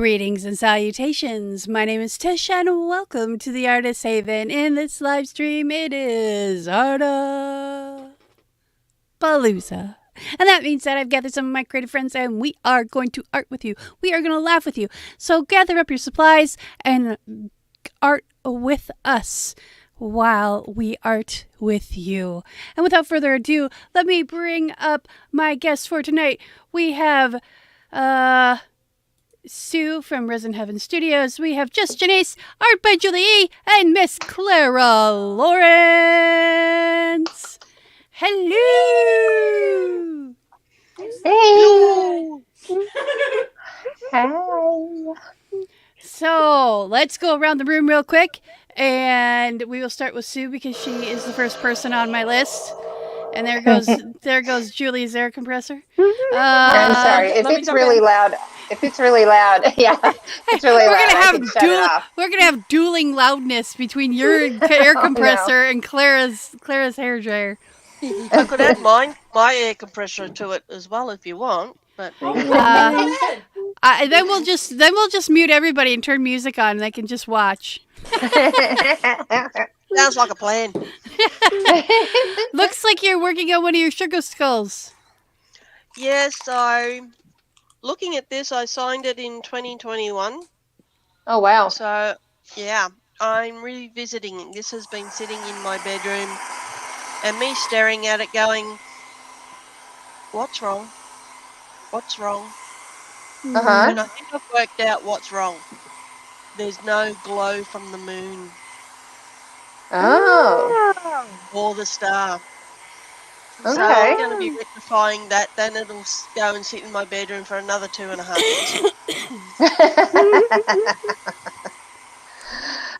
Greetings and salutations. My name is Tish and welcome to the Artist Haven. In this live stream, it is Artapalooza. And that means that I've gathered some of my creative friends and we are going to art with you. We are going to laugh with you. So gather up your supplies and art with us while we art with you. And without further ado, let me bring up my guests for tonight. We have Sue from Resin Heaven Studios. We have Just Janice, art by Julie E, and Miss Clara Lawrence. Hello. Hey. Hi. So let's go around the room real quick, and we will start with Sue because she is the first person on my list. And there goes Julie's air compressor. I'm sorry if it's really loud. If it's really loud, yeah, it's really loud. I can shut it off. We're gonna have dueling loudness between your air compressor and Clara's hair dryer. I could add my air compressor to it as well if you want, but then we'll just mute everybody and turn music on, and they can just watch. Sounds like a plan. Looks like you're working on one of your sugar skulls. Yes, looking at this, I signed it in 2021. Oh, wow. So, yeah, I'm revisiting it. This has been sitting in my bedroom and me staring at it going, what's wrong? What's wrong? Uh-huh. And I think I've worked out what's wrong. There's no glow from the moon. Oh. Or the star. Okay. So I'm going to be rectifying that. Then it'll go and sit in my bedroom for another 2.5 years.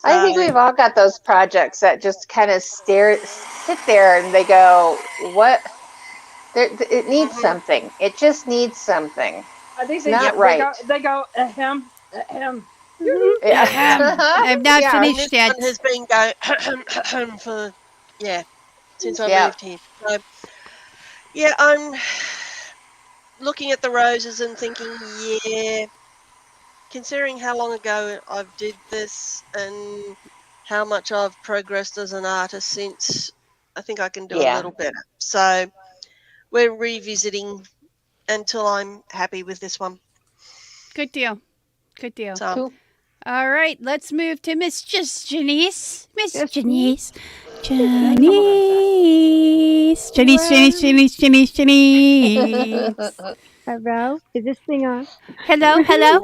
I think we've all got those projects that just kind of sit there and they go, what? It needs something. It just needs something. I think it's not right. They go ahem, ahem. Yeah. I've not finished yet. This one has been going for, since I moved here. So, yeah, I'm looking at the roses and thinking, considering how long ago I did this and how much I've progressed as an artist since, I think I can do a little better. So we're revisiting until I'm happy with this one. Good deal. So, Cool. All right, let's move to Miss Janice. Janice. Hello? Is this thing on? Hello. Hello.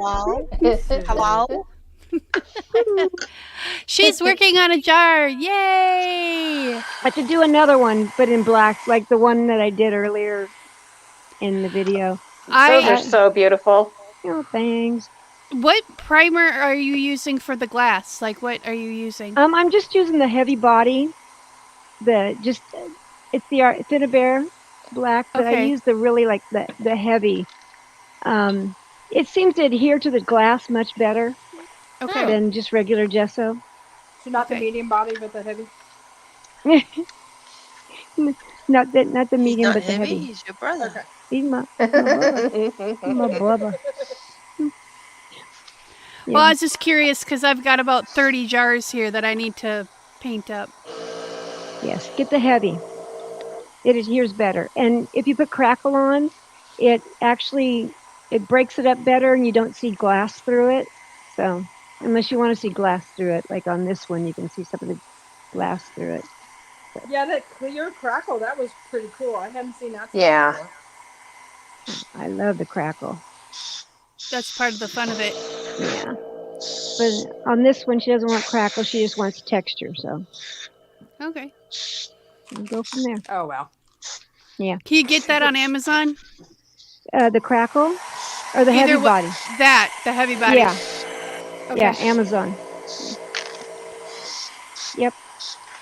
She's working on a jar. Yay! I should do another one, but in black, like the one that I did earlier in the video. Those are so beautiful. Oh, thanks. What primer are you using for the glass? Like, what are you using? I'm just using the heavy body. It's the Thin Bear black, but I use the really like the heavy. It seems to adhere to the glass much better than just regular gesso. So not the medium body, but the heavy. not the medium, but the heavy. heavy. He's your brother. Okay. He's my brother. My brother. Well, I was just curious because I've got about 30 jars here that I need to paint up. Yes, get the heavy. It adheres better. And if you put crackle on, it breaks it up better and you don't see glass through it. So, unless you want to see glass through it, like on this one, you can see some of the glass through it. So. Yeah, that clear crackle, that was pretty cool. I hadn't seen that before. Yeah. I love the crackle. That's part of the fun of it. Yeah. But on this one, she doesn't want crackle. She just wants texture. So. Okay. We'll go from there. Oh, wow. Yeah. Can you get that on Amazon? The crackle or the heavy body? The heavy body. Yeah. Okay. Yeah, Amazon. Yep.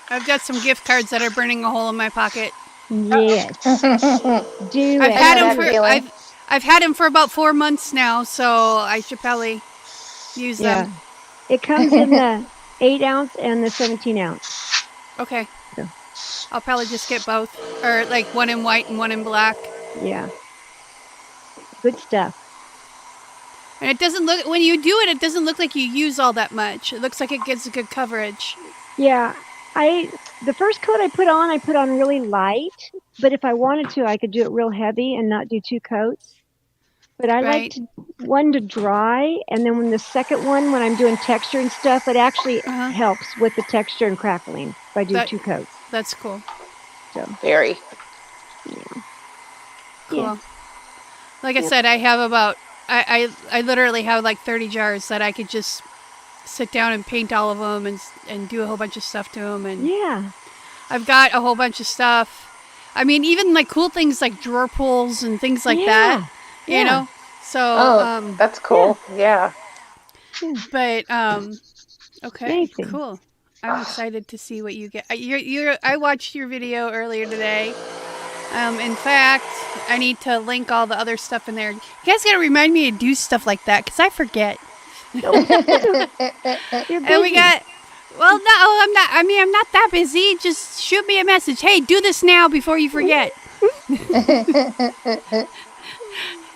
I've got some gift cards that are burning a hole in my pocket. Yes. I've had them for about 4 months now, so I should probably use them. It comes in the 8-ounce and the 17-ounce. Okay. So. I'll probably just get both, or like one in white and one in black. Yeah. Good stuff. And it doesn't look, when you do it, it doesn't look like you use all that much. It looks like it gives a good coverage. Yeah, the first coat I put on really light, but if I wanted to, I could do it real heavy and not do 2 coats. But I like one to dry, and then when the second one, when I'm doing texture and stuff, it actually helps with the texture and crackling if I do 2 coats. That's cool. So Very. yeah. Cool. Yeah. Like I said, I have about, I literally have like 30 jars that I could just sit down and paint all of them and do a whole bunch of stuff to them. And Yeah. I've got a whole bunch of stuff. I mean, even like cool things like drawer pulls and things like that, you know? So, that's cool. Yeah. But, okay, Amazing. cool. I'm excited to see what you get. I watched your video earlier today. In fact, I need to link all the other stuff in there. You guys got to remind me to do stuff like that because I forget. You're busy. And we got, well, no, I'm not. I mean, I'm not that busy. Just shoot me a message. Hey, do this now before you forget.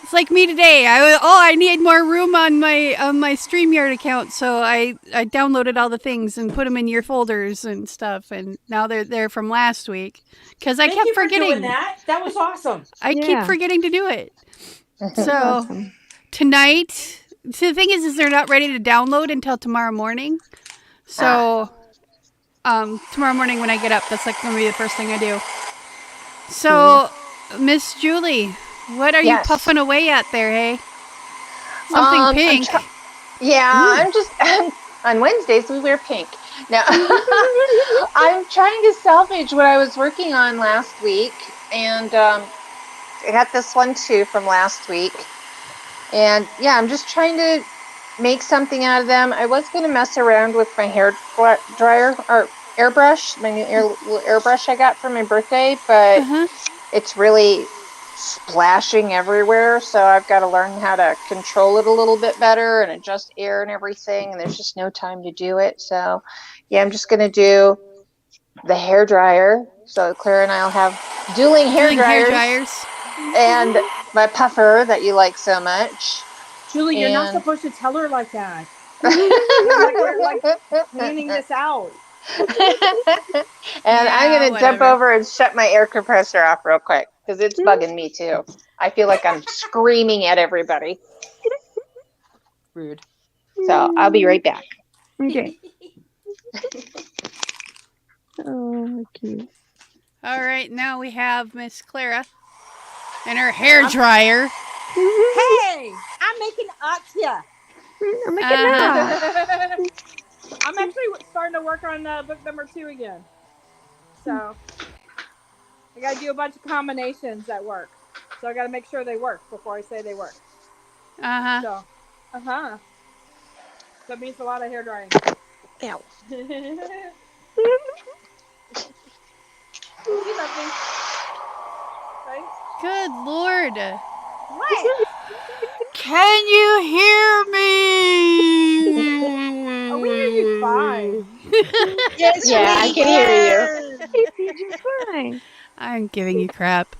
It's like me today. I need more room on my StreamYard account, so I downloaded all the things and put them in your folders and stuff, and now they're there from last week because I kept forgetting. For doing that. That was awesome. I keep forgetting to do it. So Awesome. tonight. So the thing is they're not ready to download until tomorrow morning. So, tomorrow morning when I get up, that's like going to be the first thing I do. So, Miss Julie, what are you puffing away at there, hey? Something pink. I'm just, on Wednesdays we wear pink. Now, I'm trying to salvage what I was working on last week. And I got this one too from last week. And yeah, I'm just trying to make something out of them. I was going to mess around with my hair dryer or airbrush, my new airbrush I got for my birthday, but it's really splashing everywhere. So I've got to learn how to control it a little bit better and adjust air and everything. And there's just no time to do it. So yeah, I'm just going to do the hair dryer. So Claire and I'll have dueling hair dryers. And my puffer that you like so much. Julie, you're not supposed to tell her like that. We're like planning this out. And I'm going to jump over and shut my air compressor off real quick because it's bugging me too. I feel like I'm screaming at everybody. Rude. So I'll be right back. Okay. Oh, cute. All right, now we have Miss Clara and her hair dryer. Hey, I'm making Atya. I'm making that. I'm actually starting to work on book number 2 again. So I got to do a bunch of combinations that work. So I got to make sure they work before I say they work. So, that means a lot of hair drying. Ow. You love me. Right? Good Lord. What? Can you hear me? Oh, we hear you fine. Yes, Yeah, I can hear you. You're fine. I'm giving you crap.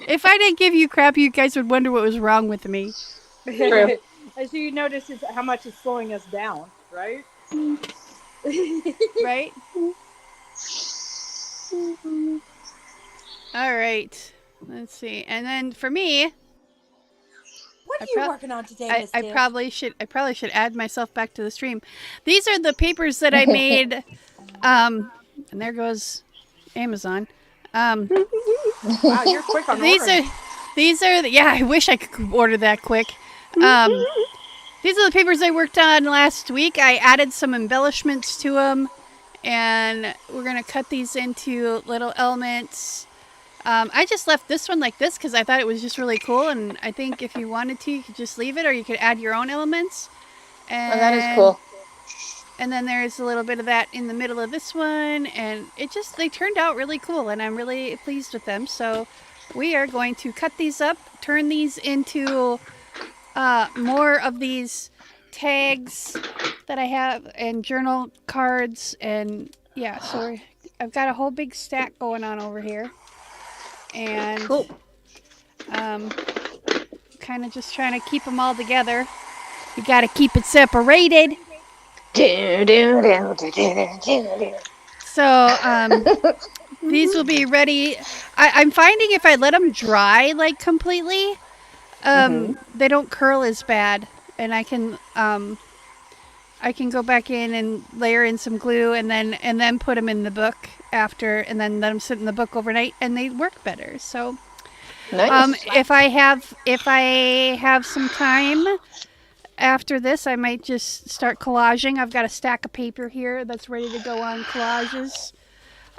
If I didn't give you crap, you guys would wonder what was wrong with me. True. As you notice, is how much it's slowing us down, right? Right? All right. Let's see. And then for me, What are you working on today, Miss I Tish? probably should add myself back to the stream. These are the papers that I made. And there goes Amazon. Wow, you're quick on ordering. These are yeah, I wish I could order that quick. These are the papers I worked on last week. I added some embellishments to them, and we're going to cut these into little elements. I just left this one like this because I thought it was just really cool, and I think if you wanted to, you could just leave it, or you could add your own elements. And, that is cool. And then there's a little bit of that in the middle of this one, and they turned out really cool, and I'm really pleased with them. So we are going to cut these up, turn these into more of these tags that I have, and journal cards, and yeah, so I've got a whole big stack going on over here. And Cool. kind of just trying to keep them all together. You got to keep it separated. So these will be ready. I'm finding if I let them dry like completely, they don't curl as bad, and I can go back in and layer in some glue, and then put them in the book after, and then let them sit in the book overnight, and they work better. So Nice. if I have some time after this, I might just start collaging. I've got a stack of paper here that's ready to go on collages.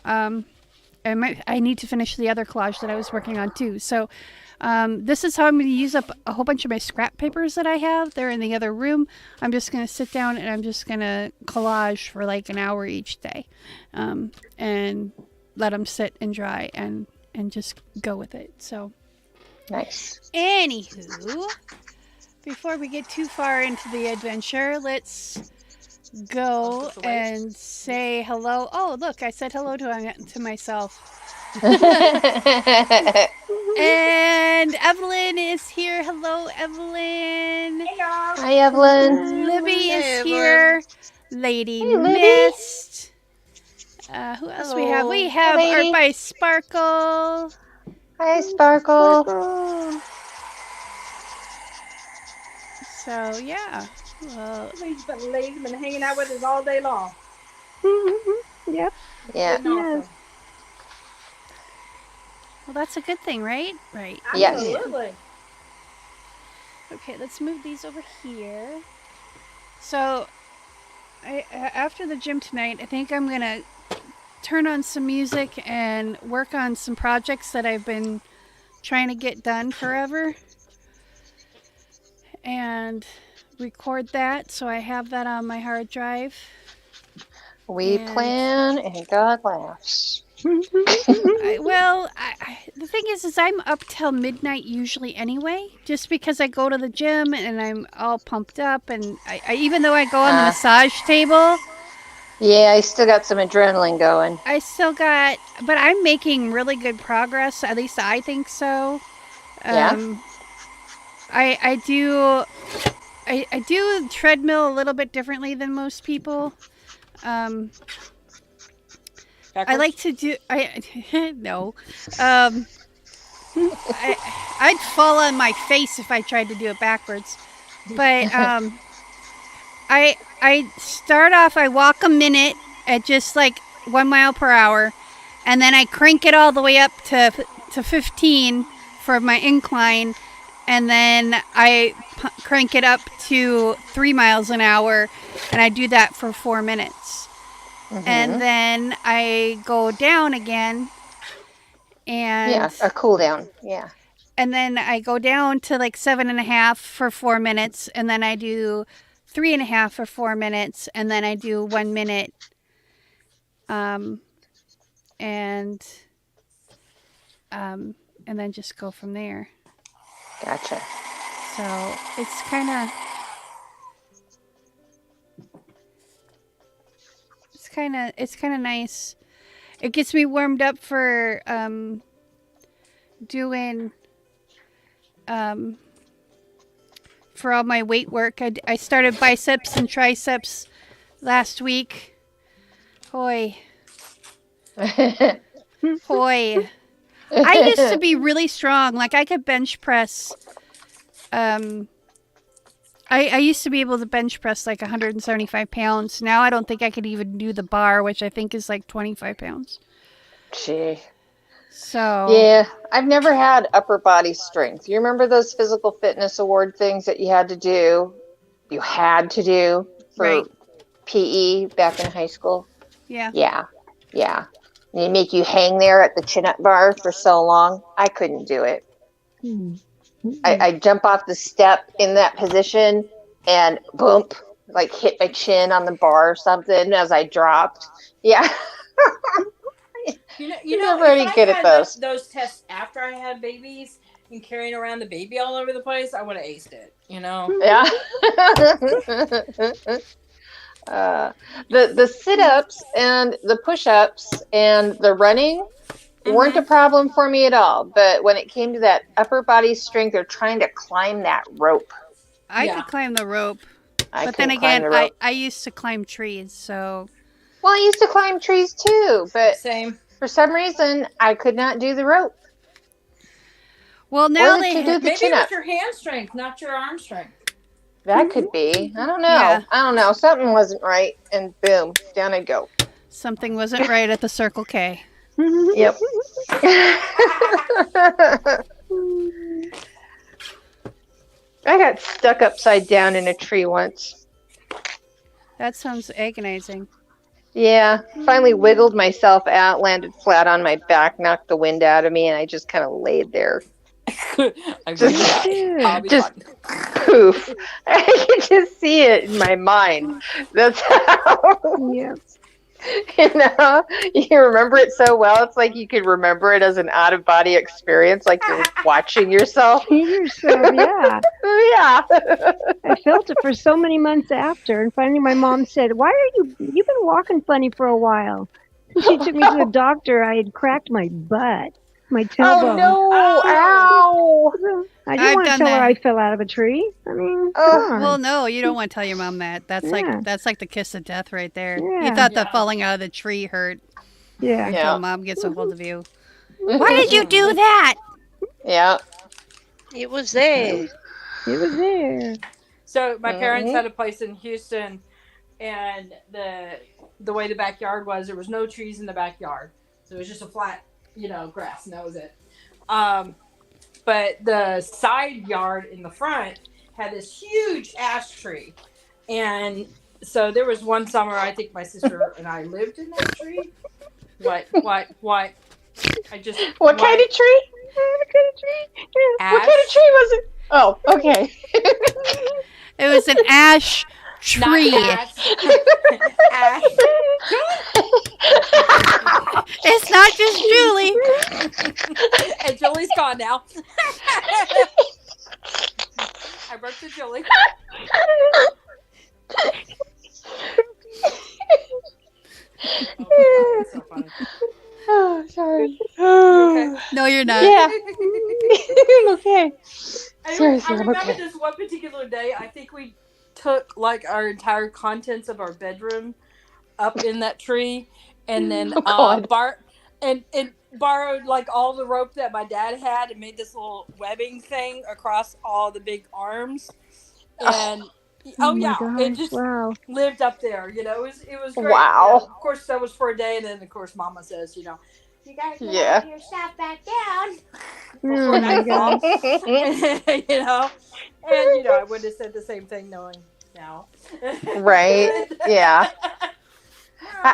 I need to finish the other collage that I was working on too. So this is how I'm going to use up a whole bunch of my scrap papers that I have. They're in the other room. I'm just going to sit down and I'm just going to collage for like an hour each day, and let them sit and dry and just go with it. So Nice. anywho, before we get too far into the adventure, let's go and say hello. Oh, look, I said hello to myself. And Evelyn is here. Hello, Evelyn. Hey, y'all. Hi, Evelyn. Libby is Evelyn. here. Lady Hey, Libby. Mist. Who else we have? We have Lady. Art by Sparkle. Hi, Sparkle. So, yeah. Well, Lady's been hanging out with us all day long. Yep. Yeah. Been awesome. well, that's a good thing, right? Right. Yes. Absolutely. Okay, let's move these over here. So, after the gym tonight, I think I'm going to turn on some music and work on some projects that I've been trying to get done forever. And record that so I have that on my hard drive. We And- plan and God laughs. The thing is I'm up till midnight usually anyway, just because I go to the gym and I'm all pumped up, and I even though I go on the massage table, Yeah, I still got some adrenaline going. I still got, but I'm making really good progress. At least I think so. Yeah. I do treadmill a little bit differently than most people. I like to do. No. I'd fall on my face if I tried to do it backwards. But I start off. I walk a minute at just like 1 mile per hour, and then I crank it all the way up to 15 for my incline, and then I crank it up to 3 miles an hour, and I do that for 4 minutes. And then I go down again, and a cool down. Yeah. and then I go down to like 7.5 for 4 minutes, and then I do 3.5 for 4 minutes, and then I do 1 minute, and then just go from there. Gotcha. So it's kind of nice. It gets me warmed up for doing for all my weight work. I started biceps and triceps last week. Hoy. Hoy. I used to be really strong. Like I could bench press. I used to be able to bench press like 175 pounds. Now I don't think I could even do the bar, which I think is like 25 pounds. Gee. So Yeah, I've never had upper body strength. You remember those physical fitness award things that you had to do? You had to do for Right. PE back in high school? Yeah. Yeah. They make you hang there at the chin-up bar for so long. I couldn't do it. I jump off the step in that position and boom, like hit my chin on the bar or something as I dropped. Yeah. You You're know, very if good I at had those. those tests after I had babies and carrying around the baby all over the place, I would have aced it. You know. Yeah. The sit-ups and the push-ups and the running weren't a problem for me at all. But when it came to that upper body strength or trying to climb that rope, I Yeah. could climb the rope, I but then couldn't climb again, the rope. I used to climb trees, so Well, I used to climb trees too, but Same. for some reason, I could not do the rope well or now to they do the Maybe chin it was up. your hand strength, not your arm strength. That could be. I don't know. Yeah. I don't know. Something wasn't right, and boom, down I go. something wasn't right at the Circle K. Yep. I got stuck upside down in a tree once. That sounds agonizing. Yeah, finally wiggled myself out, landed flat on my back, knocked the wind out of me, and I just kind of laid there. I'm Just- going to die. I'll be just- fine. Poof. I can just see it in my mind. That's how, Yeah. you remember it so well. It's like you could remember it as an out-of-body experience, like you're watching yourself. See yourself, yeah. Yeah. I felt it for so many months after, and finally my mom said, "Why are you've been walking funny for a while?" And she took me to the doctor. I had cracked my butt, my tailbone. Oh no! Ow! I I've didn't want to done tell her that. I fell out of a tree. I mean, Oh, come on. Well, no, you don't want to tell your mom that. That's Yeah. like the kiss of death right there. You Yeah. thought Yeah. that falling out of the tree hurt Yeah. until Yeah. mom gets a hold of you. Why did you do that? Yeah. It was there. It was there. So my parents Mhm. had a place in Houston, and the way the backyard was, there was no trees in the backyard, so it was just a flat, grass, and that was it. But the side yard in the front had this huge ash tree, and so there was one summer I think my sister and I lived in that tree. What? I just What kind of tree? ash? What kind of tree was it? Oh, okay. It was an ash tree. Not ash. Ash. It's not just Julie. And Julie's gone now. I broke to Julie. Oh, God, that's so funny. Oh, sorry. Okay. No, you're not. Yeah. I'm okay. I Seriously, I'm remember okay. this one particular day. I think we took like our entire contents of our bedroom up in that tree, and then Oh, God. borrowed like all the rope that my dad had and made this little webbing thing across all the big arms. And Oh, my yeah, it gosh, just wow. lived up there. It was great. Wow. Of course, that was for a day, and then of course, Mama says, you guys can Yeah. have your stuff back down. Oh, my gosh. And I would have said the same thing knowing now. Right. Yeah.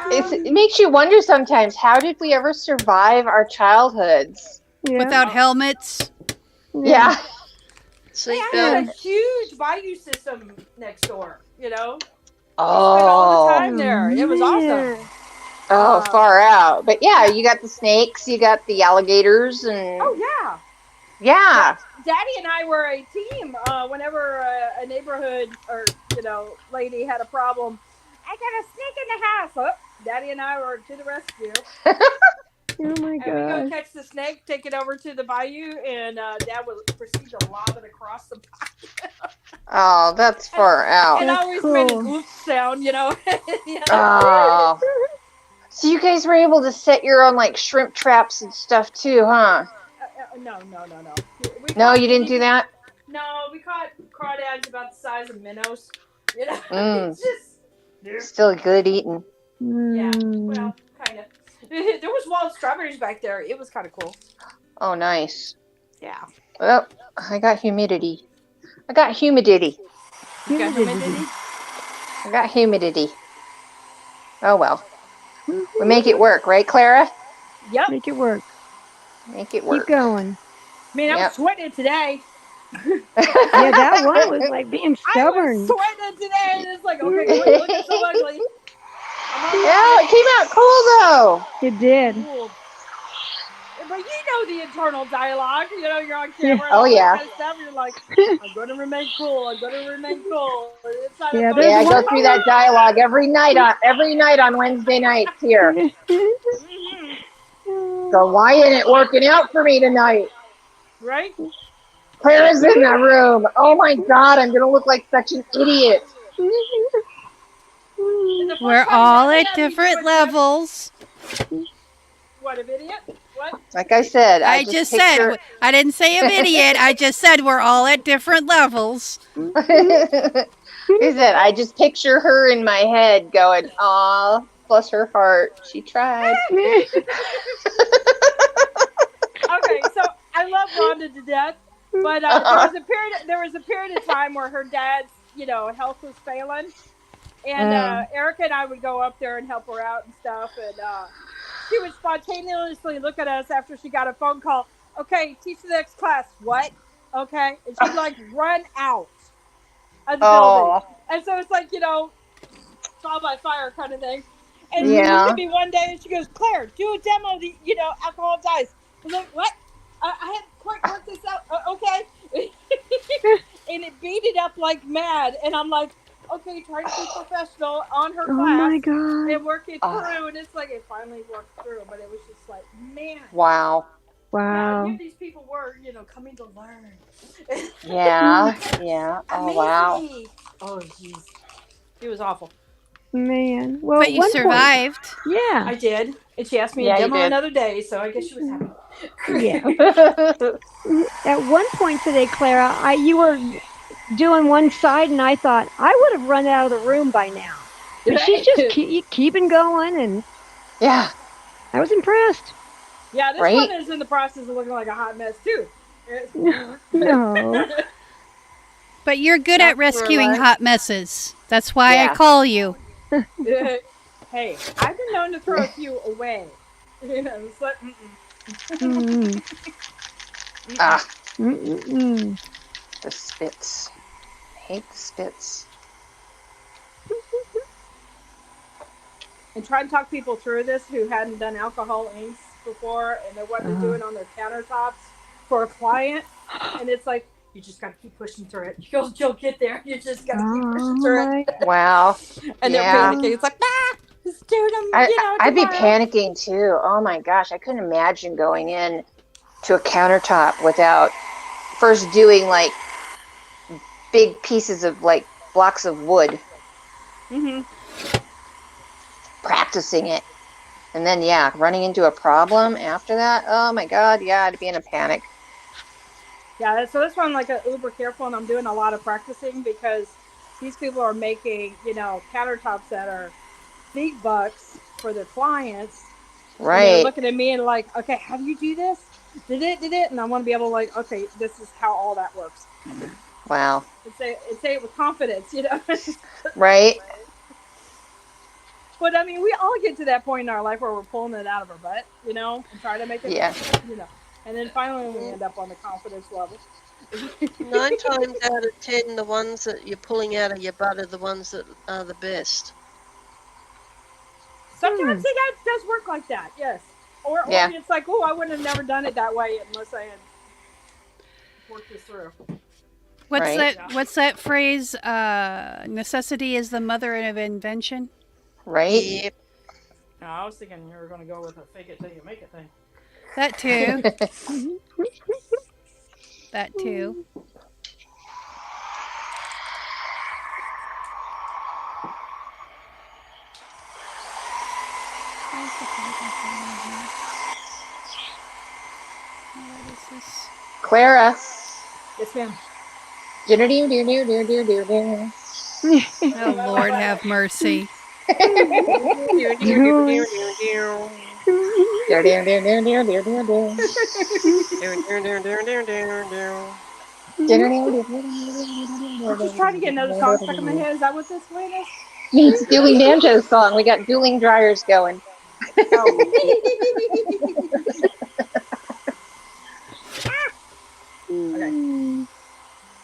It makes you wonder sometimes, how did we ever survive our childhoods? Yeah. Without helmets. Yeah. They had Seatbelt. a huge bayou system next door, Spent all the Oh. time there. It was awesome. Oh, far out. But yeah, you got the snakes, you got the alligators, and Oh, yeah. yeah. Daddy and I were a team. Whenever a neighborhood or lady had a problem, I got a snake in the house. Oh, Daddy and I were to the rescue. Oh, my And we go gosh. catch the snake, take it over to the bayou, and Dad would proceed to lob it across the bayou. Oh, that's far out. And I That's always made a cool. goof sound, Oh. So you guys were able to set your own like shrimp traps and stuff too, huh? No. No, you didn't do that? No, we caught crawdads about the size of minnows. Mm. It's just Still good eating. yeah. Mm. Well, kind of. There was wild strawberries back there. It was kind of cool. Oh, nice. Yeah. Well, I got humidity. I got humidity. You got humidity? I got humidity. Oh well. We make it work, right, Clara? Yep. Make it work. Make it Keep work. going. Man, I'm Yep. sweating today. Yeah, that one was like being I was stubborn. sweating today, and it's like, okay, quit looking so ugly. Yeah, it came out cool though. It did. Cool. But the internal dialogue. You're on camera. And Oh, all that yeah. kind of stuff. You're like, I'm going to remain cool. I'm going to remain cool. It's not Yeah, a there's Yeah, I one- go through that dialogue every night on Wednesday nights here. Mhm. Oh, So why isn't it working out for me tonight? Right? Mm-hmm. Clara's in the room. Oh my God, I'm gonna look like such an idiot. We're all at different levels. What, an idiot? What? Like I said, I just said, I didn't say an idiot. I just said we're all at different levels. He said, I just picture her in my head going, aw, bless her heart. She tried. Okay, so I love Rhonda to death, but there was a period of time where her dad's, health was failing, and Erica and I would go up there and help her out and stuff, and she would spontaneously look at us after she got a phone call. Okay, teach the next class. What? Okay, and she'd like run out of the building, and so it's like trial by fire kind of thing. And she looked at me one day and she goes, "Claire, do a demo of the alcohol and ice." I was like, "What? I hadn't quite worked this out." Okay. And it beat it up like mad, and I'm like, okay, trying to be professional on her class and work it through, and it's like it finally worked through, but it was just like, man. Wow. Here these people were, coming to learn. Yeah. Oh, wow. Oh, jeez. It was awful. Man. Well, but you survived. Yeah. I did. And she asked me to demo another day, so I guess she was happy. Yeah. At one point today, Clara, you were doing one side, and I thought I would have run out of the room by now. But she's just keeping going, and yeah, I was impressed. Yeah, this one is in the process of looking like a hot mess too. No. But you're good at rescuing hot messes. That's why I call you. Hey, I've been known to throw a few away. It's like, The spits. I hate the spits. And try and talk people through this who hadn't done alcohol inks before, and they're what they're doing on their countertops for a client. And it's like, you just got to keep pushing through it. You'll get there. You just got to keep pushing through it. Wow. And they're panicking. It's like, just do them, I'd be panicking too. Oh my gosh. I couldn't imagine going in to a countertop without first doing like big pieces of like blocks of wood. Mm-hmm. Practicing it. And then, running into a problem after that. Oh my God. Yeah, I'd be in a panic. Yeah, so this one, like, uber careful, and I'm doing a lot of practicing because these people are making, countertops that are big bucks for their clients. Right. And they're looking at me and like, okay, how do you do this? Did it? And I want to be able to like, okay, this is how all that works. Wow. And say it with confidence, Right. But I mean, we all get to that point in our life where we're pulling it out of our butt, and trying to make it, And then finally we end up on the confidence level. 9 times out of 10, the ones that you're pulling out of your butt are the ones that are the best. Sometimes that does work like that, yes. Or it's like, oh, I would have never done it that way unless I had worked this through. What's that phrase? Necessity is the mother of invention. Right. Yep. No, I was thinking you were going to go with a fake it till you make it thing. That too. That too. What is this? Clara. Yes, ma'am. Oh, Lord have mercy. I'm just trying to get another song stuck in my head. Is that what this one is? It's Dueling Banjo's song. We got dueling dryers going. Okay.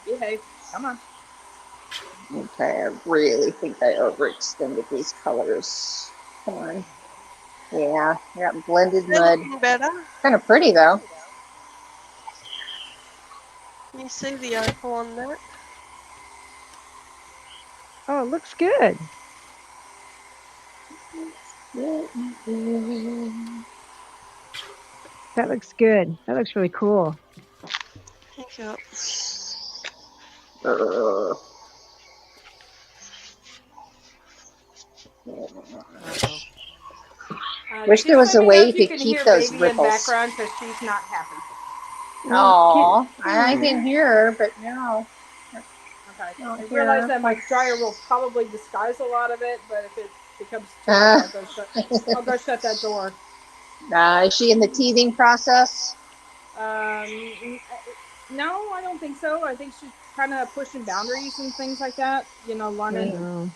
Behave. Come on. Okay, I really think I overextended these colors. Come on. Yeah, I got blended mud. Better. Kind of pretty though. Can you see the opal on that? Oh, it looks good. That looks good. That looks really cool. Yep. Wish there was Just a let me know way if you you could can keep hear those baby in ripples. background because she's not happy. Oh, I can hear her, but no. Okay. Oh, I realize that my dryer will probably disguise a lot of it, but if it becomes too much, I'll go shut that door. Is she in the teething process? No, I don't think so. I think she's kind of pushing boundaries and things like that. You know, learning.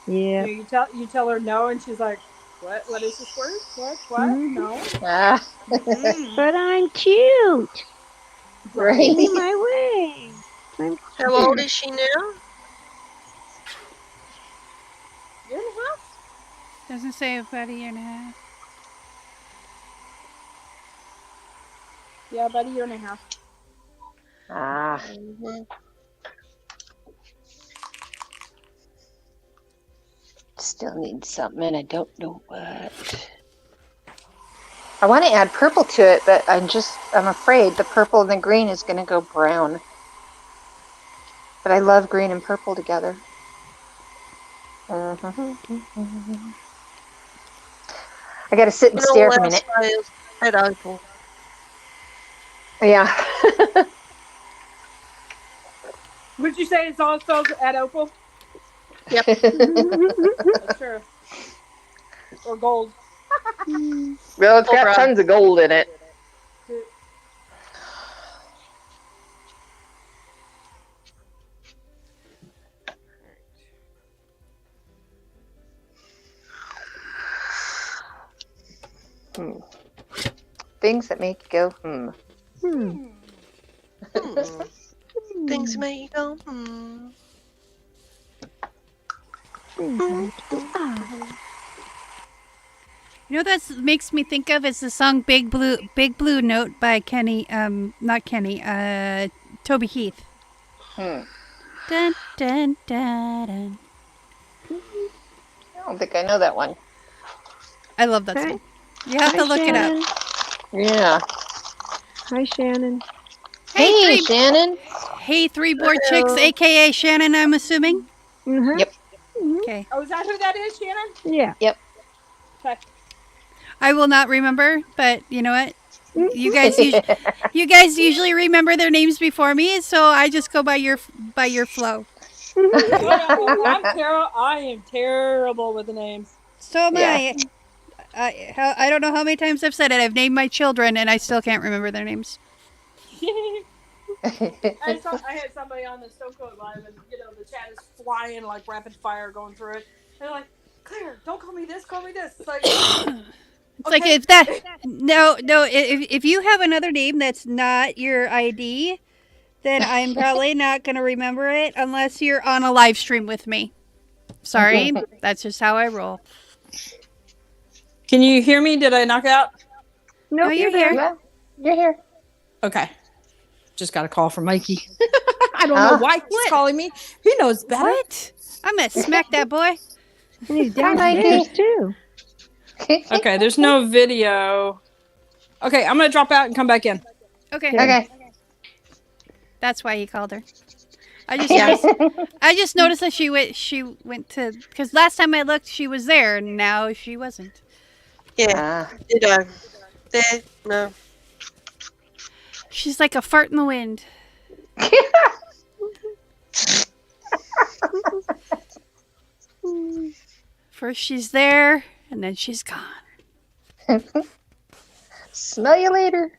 Yeah. You tell her no, and she's like, "What? What is this word? What? No." But I'm cute. Right. Give me my way. How old is she now? Year and a half. Doesn't say about a year and a half. Yeah, about a year and a half. Still need something, and I don't know what. I want to add purple to it, but I'm afraid the purple and the green is going to go brown. But I love green and purple together. I got to sit and stare for a minute. At opal. Yeah. Would you say it's all spelled at opal? Yep. That's true. Or gold. Well, it's got tons of gold in it. Things that make you go, Things that make you go, You know what that makes me think of is the song Big Blue Note by Toby Keith. Dun, dun, dun, dun. I don't think I know that one. I love that song. You have to look Shannon. it up. Yeah. Hi, Shannon. Hey, Shannon. Hey, three bored chicks, a.k.a. Shannon, I'm assuming? Yep. Okay. Oh, is that who that is, Shannon? Yeah. Yep. Okay. I will not remember, but you know what? You guys usually remember their names before me, so I just go by your flow. I am terrible with the names. So am I. I don't know how many times I've said it. I've named my children, and I still can't remember their names. I had somebody on the Stone Cold Live, and the chat is flying like rapid fire going through it. They're like, "Claire, don't call me this, call me this." It's like, it's like if if you have another name that's not your ID, then I'm probably not going to remember it unless you're on a live stream with me. Sorry, that's just how I roll. Can you hear me? Did I knock out? No, you're here. Yeah, you're here. Okay. Just got a call from Mikey. I don't know why he's calling me. He knows better. What? I'm going to smack that boy. And he's downstairs, too. Okay, there's no video. Okay, I'm going to drop out and come back in. Okay. That's why he called her. I just noticed that she went to, because last time I looked, she was there, and now she wasn't. Yeah. There, no. She's like a fart in the wind. First she's there, and then she's gone. Smell you later.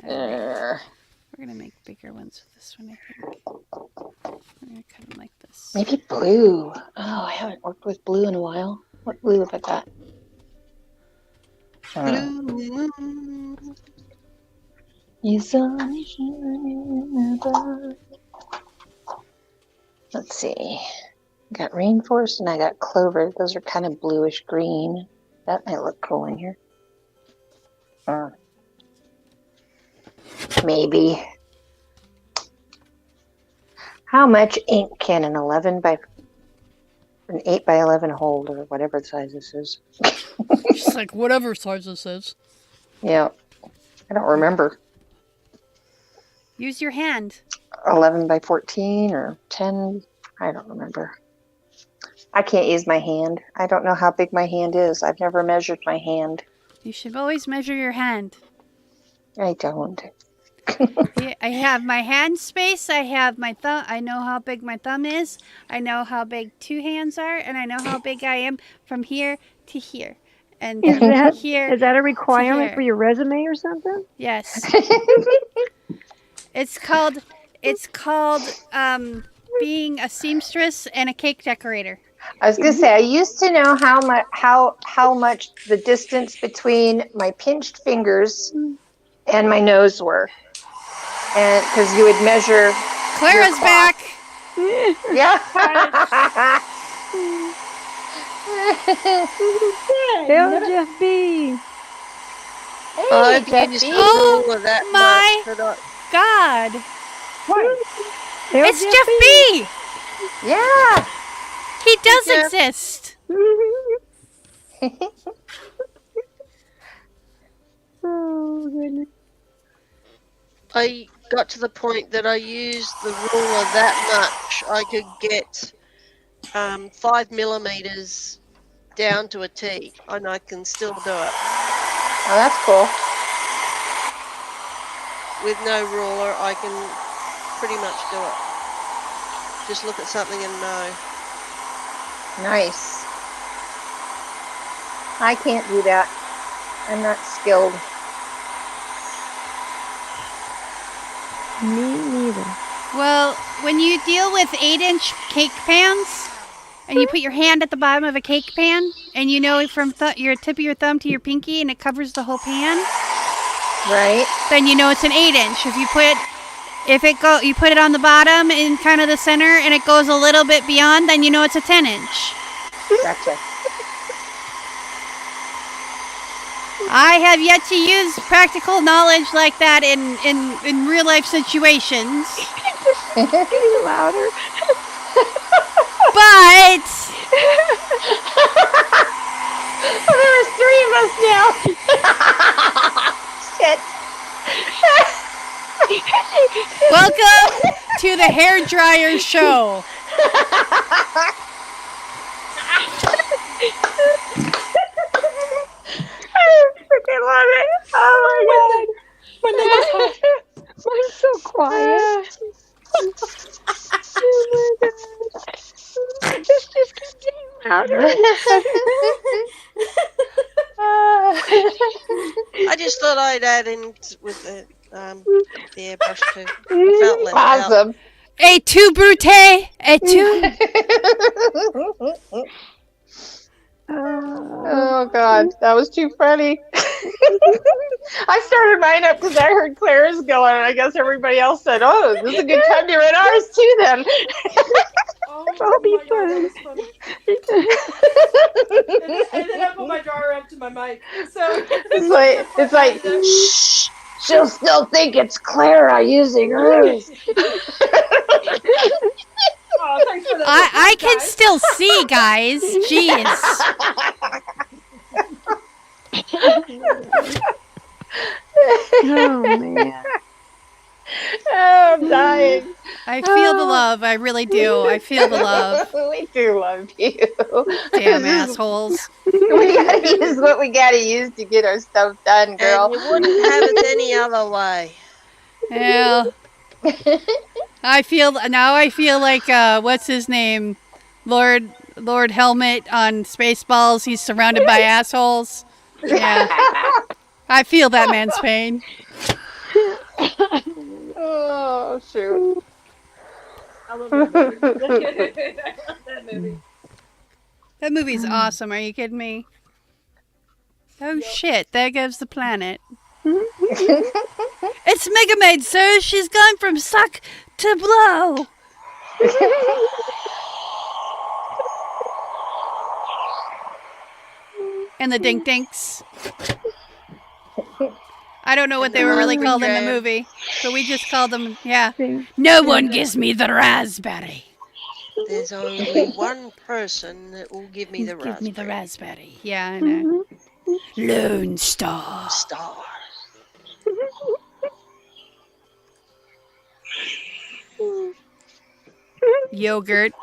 We're going to make bigger ones with this one, I think. We're going to cut them like this. Maybe blue. Oh, I haven't worked with blue in a while. What blue have I got? Blue. Let's see. I got rainforest and I got clover. Those are kind of bluish green. That might look cool in here. Maybe. How much ink can an 11 by an 8x11 hold or whatever the size this is. She's like, whatever size this is. Yeah. I don't remember. Use your hand. 11x14 or 10. I don't remember. I can't use my hand. I don't know how big my hand is. I've never measured my hand. You should always measure your hand. I don't. Yeah, I have my hand space. I have my thumb. I know how big my thumb is. I know how big 2 hands are, and I know how big I am from here to here. And Is from that here is that a to requirement here. for your resume or something? Yes. It's called being a seamstress and a cake decorator. I was gonna say I used to know how much the distance between my pinched fingers and my nose were, and because you would measure. Clara's your back. Yeah. Hello, Jeff B. I've Jeff used B. the rule of that my much, but God. Hello, It's Jeff B. Yeah. He does Jeff. exist. Oh, goodness. I got to the point that I used the ruler that much I could get 5 millimeters down to a T, and I can still do it. Oh, that's cool. With no ruler, I can pretty much do it. Just look at something and know. Nice. I can't do that. I'm not skilled. Me neither. Well, when you deal with 8-inch cake pans, and you put your hand at the bottom of a cake pan, and you know from your tip of your thumb to your pinky, and it covers the whole pan, Right? then you know it's an 8-inch. You put it on the bottom in kind of the center, and it goes a little bit beyond, then you know it's a 10-inch. Gotcha. I have yet to use practical knowledge like that in real life situations. Getting louder. But There are 3 of us now. Shit. welcome to the hair dryer show. I freaking love it. Oh my God. I'm so quiet. Oh my God. Just keep getting louder. I just thought I'd add in with the airbrush too. I felt left out. Awesome. Et tu, Brute? Et tu? Oh God, that was too funny. I started mine up because I heard Claire's going, and I guess everybody else said, "Oh, this is a good time to run ours too." Then That'll be fun. And then I put my drawer up to my mic. So it's like, shh, she'll still think it's Clara using hers. Oh, thanks for that. I can still see, guys. Jeez. Oh man. Oh, I'm dying. I feel the love. I really do. I feel the love. We do love you. Damn assholes. We gotta use what we gotta use to get our stuff done, girl. And you wouldn't have it any other way. Yeah. I feel like what's his name? Lord Helmet on Spaceballs. He's surrounded by assholes. Yeah. I feel that man's pain. Oh, shoot. I love that movie. I love that movie. That movie's awesome. Are you kidding me? Oh shit, there goes the planet. It's Mega Maid, sir. She's gone from suck to blow. And the Dink Dinks. I don't know what they were really called in the movie, but we just called them, yeah. No one gives me the raspberry. There's only one person that will give me the Give raspberry. me the raspberry. Yeah, I know. Lone Star. Star. Yogurt.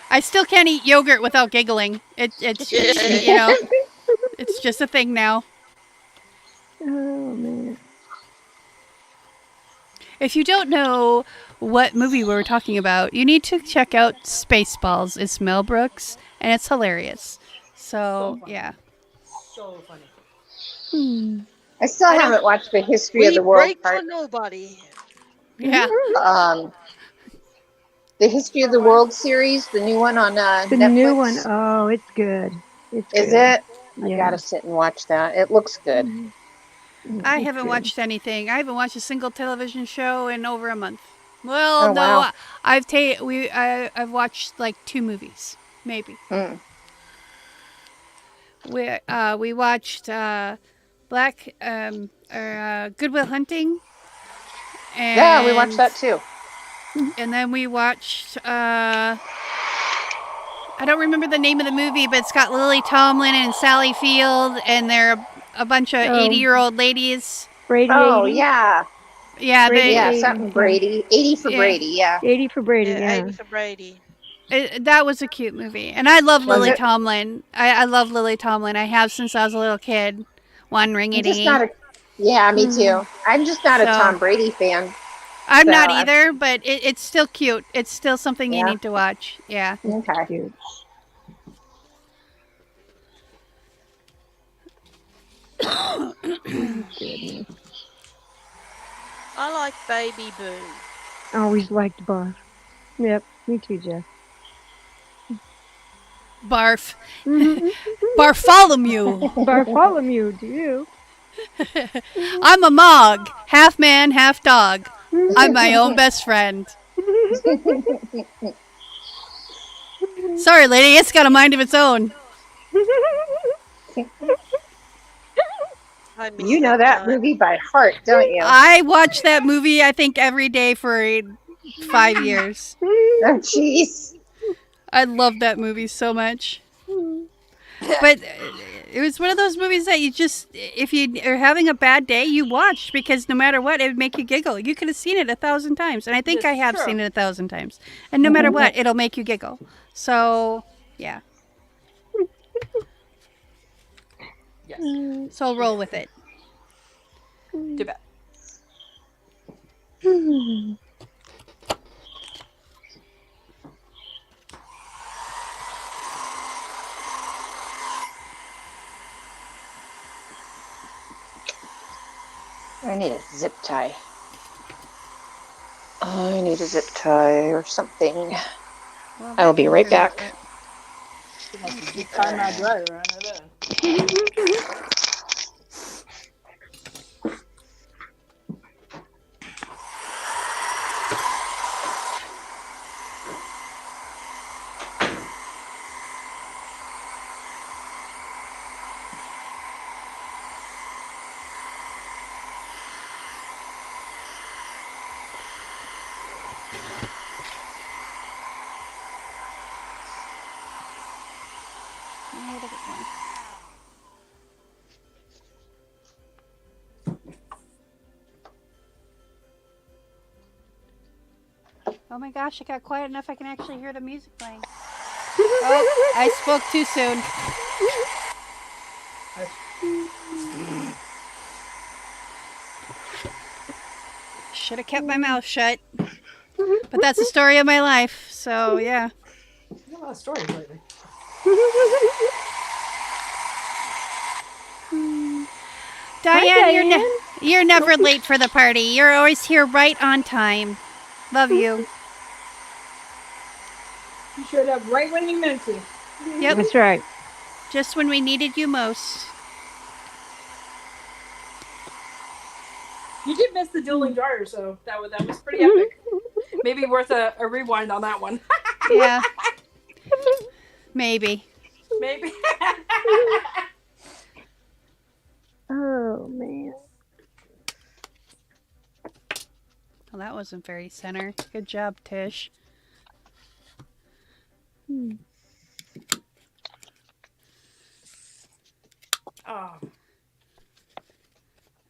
I still can't eat yogurt without giggling. It's you know, it's just a thing now. Oh man. If you don't know what movie we were talking about, you need to check out Spaceballs. It's Mel Brooks, and it's hilarious. So funny. yeah. So funny. I still haven't watched the History of We the World break part. for nobody. Yeah. The History of the World series, the new one on The Netflix. new one. Oh, it's good. It's Is good. it? I Yeah. gotta sit and watch that. It looks good. I It's haven't good. watched anything. I haven't watched a single television show in over a month. Well, Oh, no, wow. I've watched like 2 movies, maybe. Mm. We watched Goodwill Hunting. And, Yeah, we watched that too. And then we watched I don't remember the name of the movie, but it's got Lily Tomlin and Sally Field, and they're a bunch of 80-year-old ladies. Brady. Oh, 80. yeah. Yeah, Brady Yeah, 80, something yeah. Brady. 80 for Yeah. Brady, yeah. 80 for Brady. Yeah, Yeah. 80 for Brady. That was a cute movie. And I love Was Lily it? Tomlin. I love Lily Tomlin. I have since I was a little kid. One ringy I'm just not a... Yeah, me too. I'm just not a So- Tom Brady fan. I'm So, not either, but it's still cute. It's still something you Yeah. need to watch. Yeah. Okay. Cute. Goodness. I like Baby Boo. Always liked Barf. Yep. Me too, Jeff. Barf. Bartholomew. Bartholomew, do you? I'm a Mog. Half man, half dog. I'm my own best friend. Sorry, lady. It's got a mind of its own. I miss You know that time. movie by heart, don't you? I watch that movie, I think, every day for 5 years. Oh, jeez. I love that movie so much. But it was one of those movies that you just, if you are having a bad day, you watched, because no matter what, it would make you giggle. You could have seen it 1,000 times, and I think That's I have true. seen it 1,000 times. And no matter what, it'll make you giggle. So, yeah. Yes. So I'll roll with it. Too bad. I need a zip tie. I need a zip tie or something. Well, I will be right back. You tie my brother under there. Oh my gosh, it got quiet enough I can actually hear the music playing. Oh, I spoke too soon. Should have kept my mouth shut. But that's the story of my life, so yeah. You got a lot of stories lately. Diane, Diane. you're never late for the party. You're always here right on time. Love you. You showed up right when you meant to. Yep, That's right. just when we needed you most. You did miss the dueling dryer, so that was pretty epic. Maybe worth a rewind on that one. Yeah. Maybe. Maybe. Oh man. Well, that wasn't very center. Good job, Tish. Oh,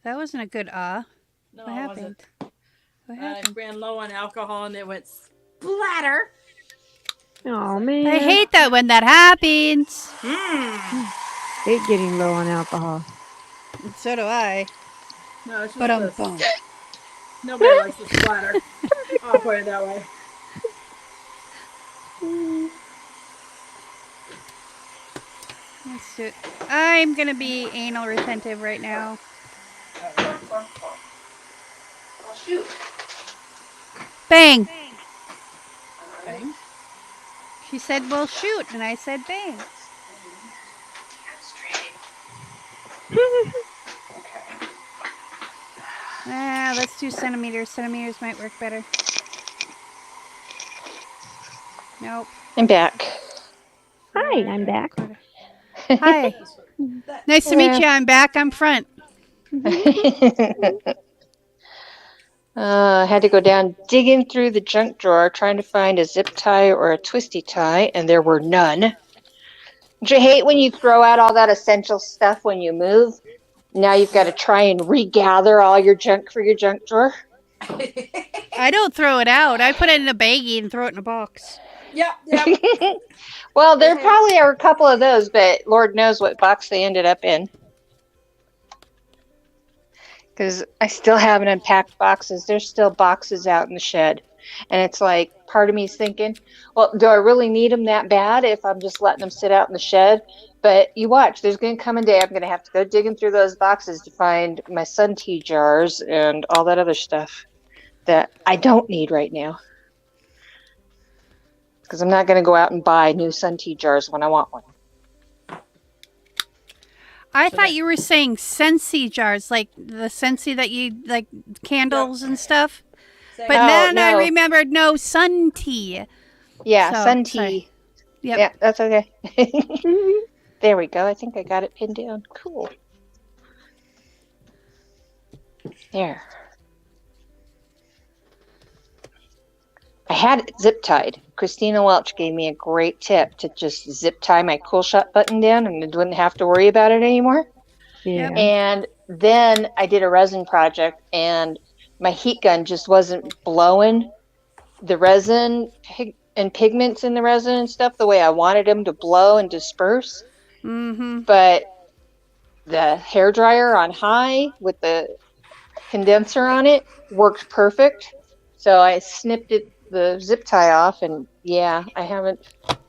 That wasn't a good no, What it happened? wasn't. What I happened? ran low on alcohol and it went splatter. Oh man. I hate that when that happens. Hate getting low on alcohol. So do I. No, it's just But this. boom. Nobody likes the splatter. I'll put it that way. Let's do it. I'm gonna be anal retentive right now. Oh, shoot. Bang! Okay. She said, "Well, shoot," and I said, "Bang." Let's do centimeters. Centimeters might work better. Nope. I'm back. Hi, I'm back. Hi. Nice to meet you. I'm back. I'm front. I had to go down digging through the junk drawer trying to find a zip tie or a twisty tie, and there were none. Don't you hate when you throw out all that essential stuff when you move? Now you've got to try and regather all your junk for your junk drawer. I don't throw it out. I put it in a baggie and throw it in a box. Yep. Well, there probably are a couple of those, but Lord knows what box they ended up in. Because I still haven't unpacked boxes. There's still boxes out in the shed. And it's like, part of me is thinking, well, do I really need them that bad if I'm just letting them sit out in the shed? But you watch, there's going to come a day I'm going to have to go digging through those boxes to find my sun tea jars and all that other stuff that I don't need right now. Because I'm not going to go out and buy new sun tea jars when I want one. I thought you were saying Scentsy jars, like the Scentsy that you, like candles and stuff. But then I remembered, no, sun tea. Yeah, So, sun sorry. tea. Yep. Yeah, that's okay. There we go. I think I got it pinned down. Cool. There. I had it zip tied. Christina Welch gave me a great tip to just zip tie my cool shot button down and I wouldn't have to worry about it anymore. Yeah. And then I did a resin project and my heat gun just wasn't blowing the resin and pigments in the resin and stuff the way I wanted them to blow and disperse. Mm-hmm. But the hair dryer on high with the condenser on it worked perfect. So I snipped the zip tie off, and yeah, I haven't.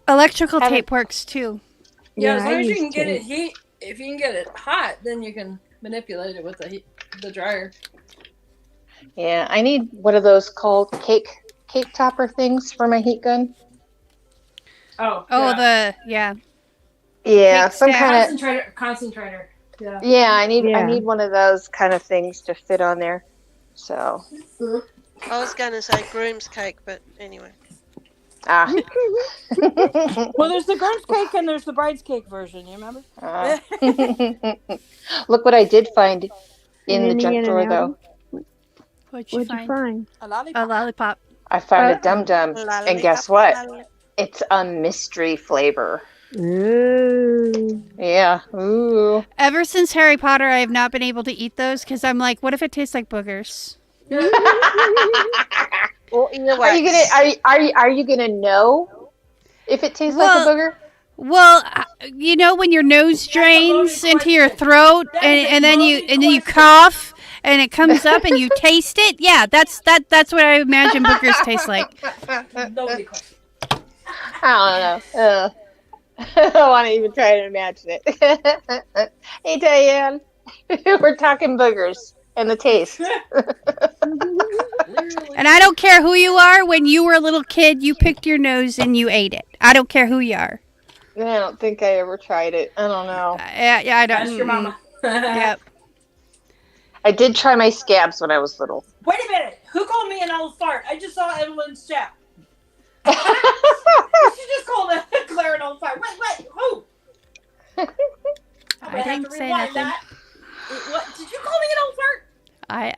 Electrical tape works too. Yeah, as I long as you use can get it tape. heat, if you can get it hot, then you can manipulate it with the dryer. Yeah, I need one of those called cake topper things for my heat gun. Oh, yeah. Yeah, Cake some stack. kind of concentrator. Yeah. yeah. I need Yeah. one of those kind of things to fit on there. So I was going to say groom's cake, but anyway. ah. Well, there's the groom's cake and there's the bride's cake version. You remember? Look what I did find in the And junk in drawer, and out. though. What'd you What'd you find? find? A lollipop. A lollipop. I found Uh, a Dum Dum, and guess what? It's a mystery flavor. Ooh. Yeah. Ooh. Ever since Harry Potter, I have not been able to eat those because I'm like, what if it tastes like boogers? Well, either Are way. you gonna know if it tastes like a booger? Well, you know when your nose drains into your throat and then you cough and it comes up and you taste it. Yeah, that's what I imagine boogers taste like. Nobody questions. I don't know. I don't want to even try to imagine it. Hey, Diane, we're talking boogers and the taste. And I don't care who you are. When you were a little kid, you picked your nose and you ate it. I don't care who you are. I don't think I ever tried it. I don't know. Yeah, I don't. Ask your mama. Yep. I did try my scabs when I was little. Wait a minute. Who called me an old fart? I just saw Evelyn's chat. She just called Claire an old fart. Wait, who? I didn't say nothing. That. What? Did you call me an old fart?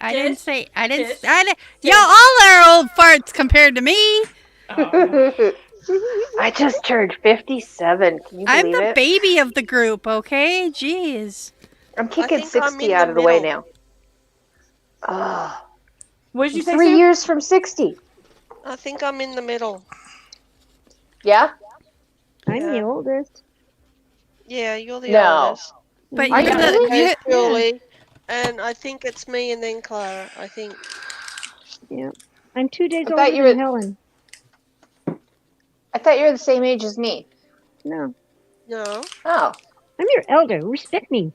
I didn't say. I didn't. Tish? Y'all all are old farts compared to me. Oh. I just turned 57. Can you I'm believe the it? baby of the group, okay? Jeez. I'm kicking think I'm 60 in out the of the way middle. now. Oh, What did you say, 3 Sue? years from 60. I think I'm in the middle. Yeah? I'm the Yeah. oldest. Yeah, you're the No. oldest. But Are you you're And then the it really? goes you Julie, and I think it's me and then Clara, I think. Yeah. I'm 2 days I older thought you than were Helen. I thought you were the same age as me. No. No. Oh. I'm your elder. Respect me.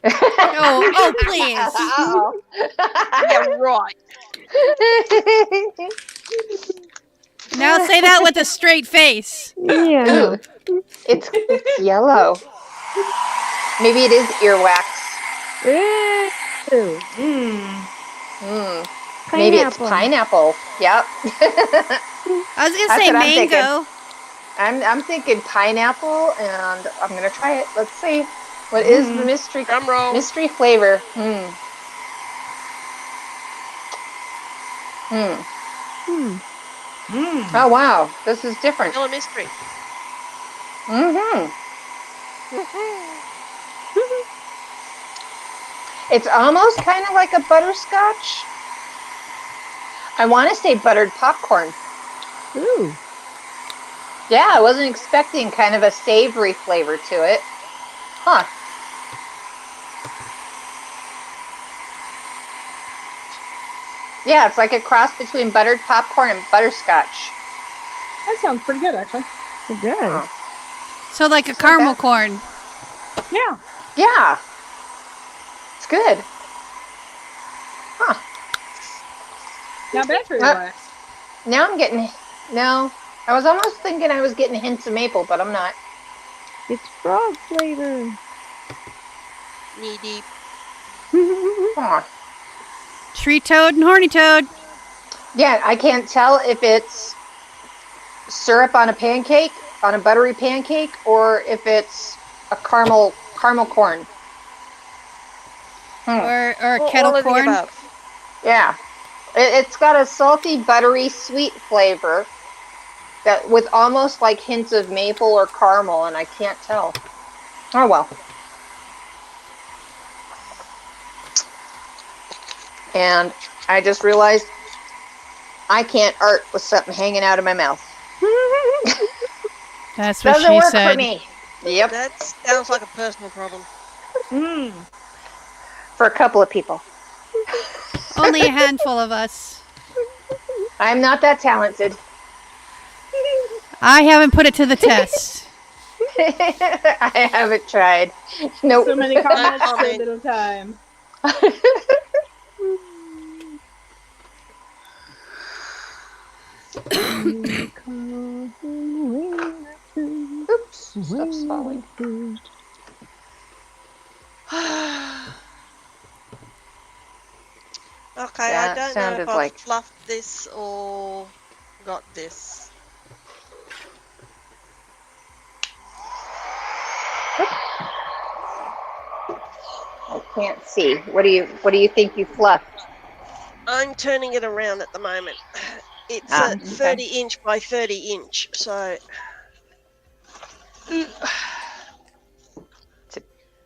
oh please. Uh-oh. Yeah, right. Now say that with a straight face. Yeah, no. It's yellow. Maybe it is earwax. Ooh, Mm. Maybe it's pineapple. pineapple. Yep. I was gonna That's say what I'm thinking. mango. I'm thinking pineapple, and I'm gonna try it. Let's see. What is the mystery Drum roll. mystery flavor? Oh wow, this is different. Still a mystery. It's almost kind of like a butterscotch. I want to say buttered popcorn. Ooh. Yeah, I wasn't expecting kind of a savory flavor to it. Huh. Yeah, it's like a cross between buttered popcorn and butterscotch. That sounds pretty good, actually. It does. So like a It's not caramel bad. corn. Yeah. Yeah. It's good. Huh. Not bad for your wax. Now I'm getting... No. I was almost thinking I was getting hints of maple, but I'm not. It's frog flavor. Knee deep. Huh. Tree toad and horny toad. Yeah, I can't tell if it's syrup on a pancake, on a buttery pancake, or if it's a caramel corn. Or a All kettle of the corn. above. Yeah. It's got a salty, buttery, sweet flavor that with almost like hints of maple or caramel, and I can't tell. Oh well. And I just realized I can't art with something hanging out of my mouth. That's what Doesn't she work said. for me. Yep. That sounds like a personal problem. For a couple of people. Only a handful of us. I'm not that talented. I haven't put it to the test. I haven't tried. Nope. So many comments, so comment. little time. Oops. Stuff's falling. Okay, That I don't know sounded if I've like- fluffed this or got this. I can't see. What do you think you fluffed? I'm turning it around at the moment. It's a okay. 30 inch by 30 inch, so It's a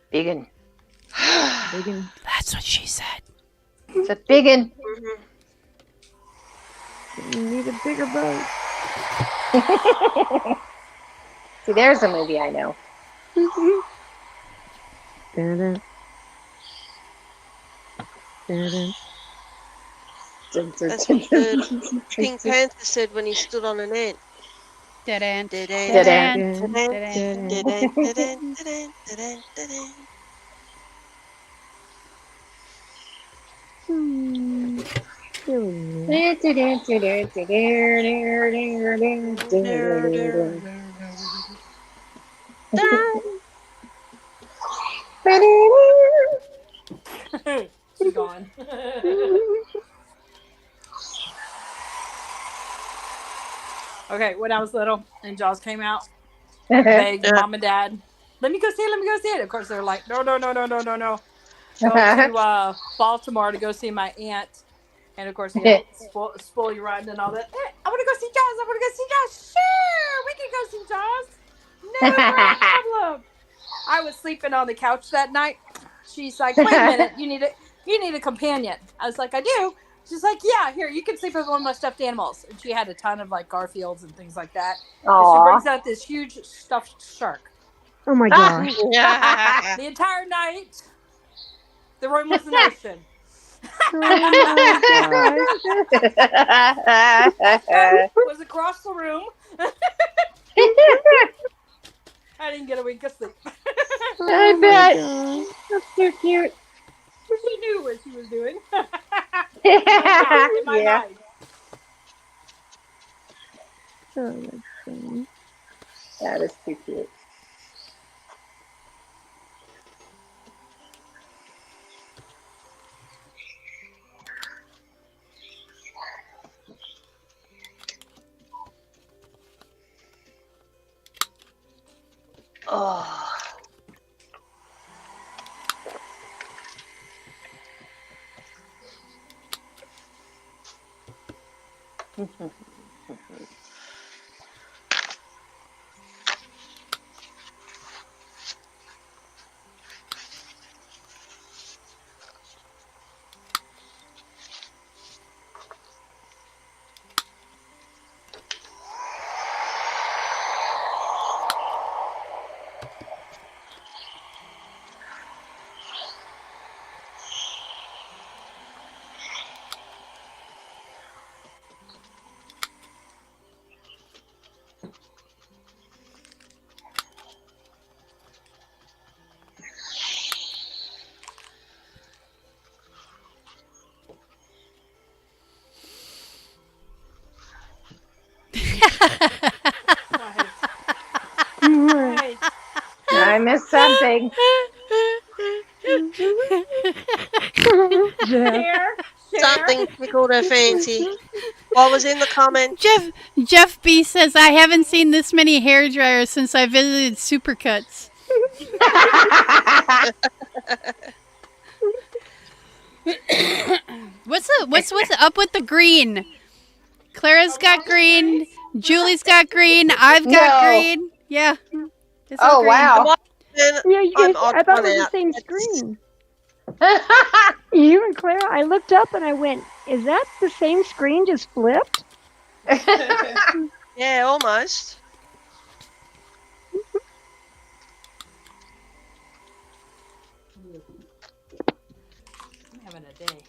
big one. That's what she said. It's a big one. You need a bigger boat. See, there's a movie I know. Da-da. Da-da. that's what the Pink Panther said when he stood on an ant. Dead end. Dead Dead end. end. Da-da. Dead end. Dead end, dead end, dead end, dead end, dead end. Here we go. She's gone. Okay, when I was little and Jaws came out, begged mom and dad, let me go see it, let me go see it. Of course, they're like, no. Go to Baltimore to go see my aunt And of course, yeah, spoil you rotten and all that. Hey, I want to go see Jaws. I want to go see Jaws. Sure, we can go see Jaws. No problem. I was sleeping on the couch that night. She's like, "Wait a minute, you need a companion." I was like, "I do." She's like, "Yeah, here, you can sleep with one of my stuffed animals." And she had a ton of like Garfields and things like that. And she brings out this huge stuffed shark. Oh my gosh. The entire night, the room was an ocean. Was across the room. I didn't get a wink of sleep. I bet. That's so cute. She knew what she was doing. In my mind. Oh, that's funny. That is too cute. Oh. Right. I missed something. Share. Something tickled her fancy. What was in the comment? Jeff B says, I haven't seen this many hair dryers since I visited Supercuts. What's up with the green? Clara's got green. Julie's got green. I've got green. Yeah. It's all green. Wow. Yeah, you guys, I thought it was the same screen. You and Clara, I looked up and I went, is that the same screen just flipped? Yeah, almost. I'm having a day.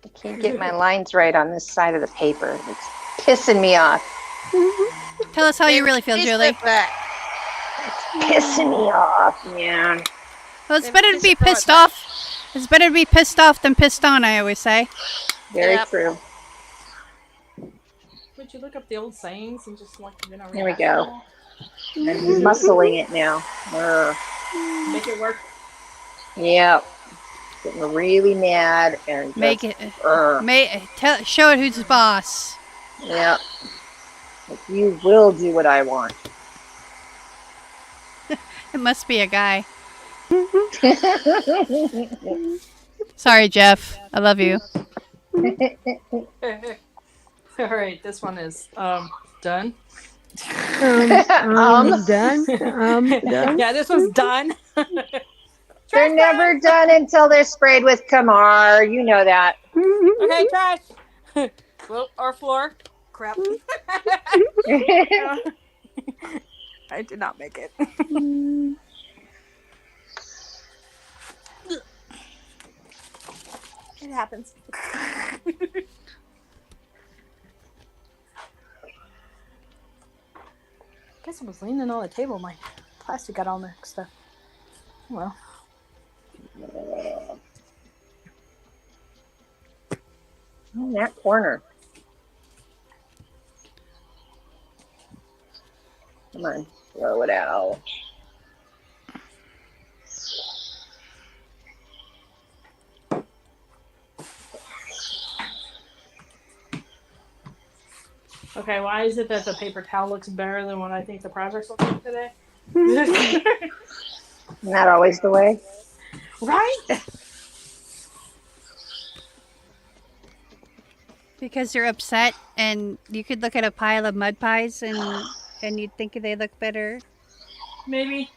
I can't get my lines right on this side of the paper. It's pissing me off. Tell us how you really feel, Julie. Pissing me off, man. Well, it's better to be pissed off. It's better to be pissed off than pissed on, I always say. Very true. Would you look up the old sayings and just like, you know, There we go. I'm muscling it now. Make it work. Yep. Getting really mad and Make it. Show it who's the boss. Yep. Like, you will do what I want. It must be a guy. Sorry, Jeff. I love you. All right, this one is done. Done. Done. Yeah, this one's done. They're never done until they're sprayed with Kamar. You know that. Okay, trash. Well, our floor. Crap. I did not make it. It happens. Guess I was leaning on the table. My plastic got all mixed up. Well. In that corner. Come on, throw it out. Okay, why is it that the paper towel looks better than what I think the projects look like today? Not always the way. Right? Because you're upset, and you could look at a pile of mud pies and you'd think they look better. Maybe.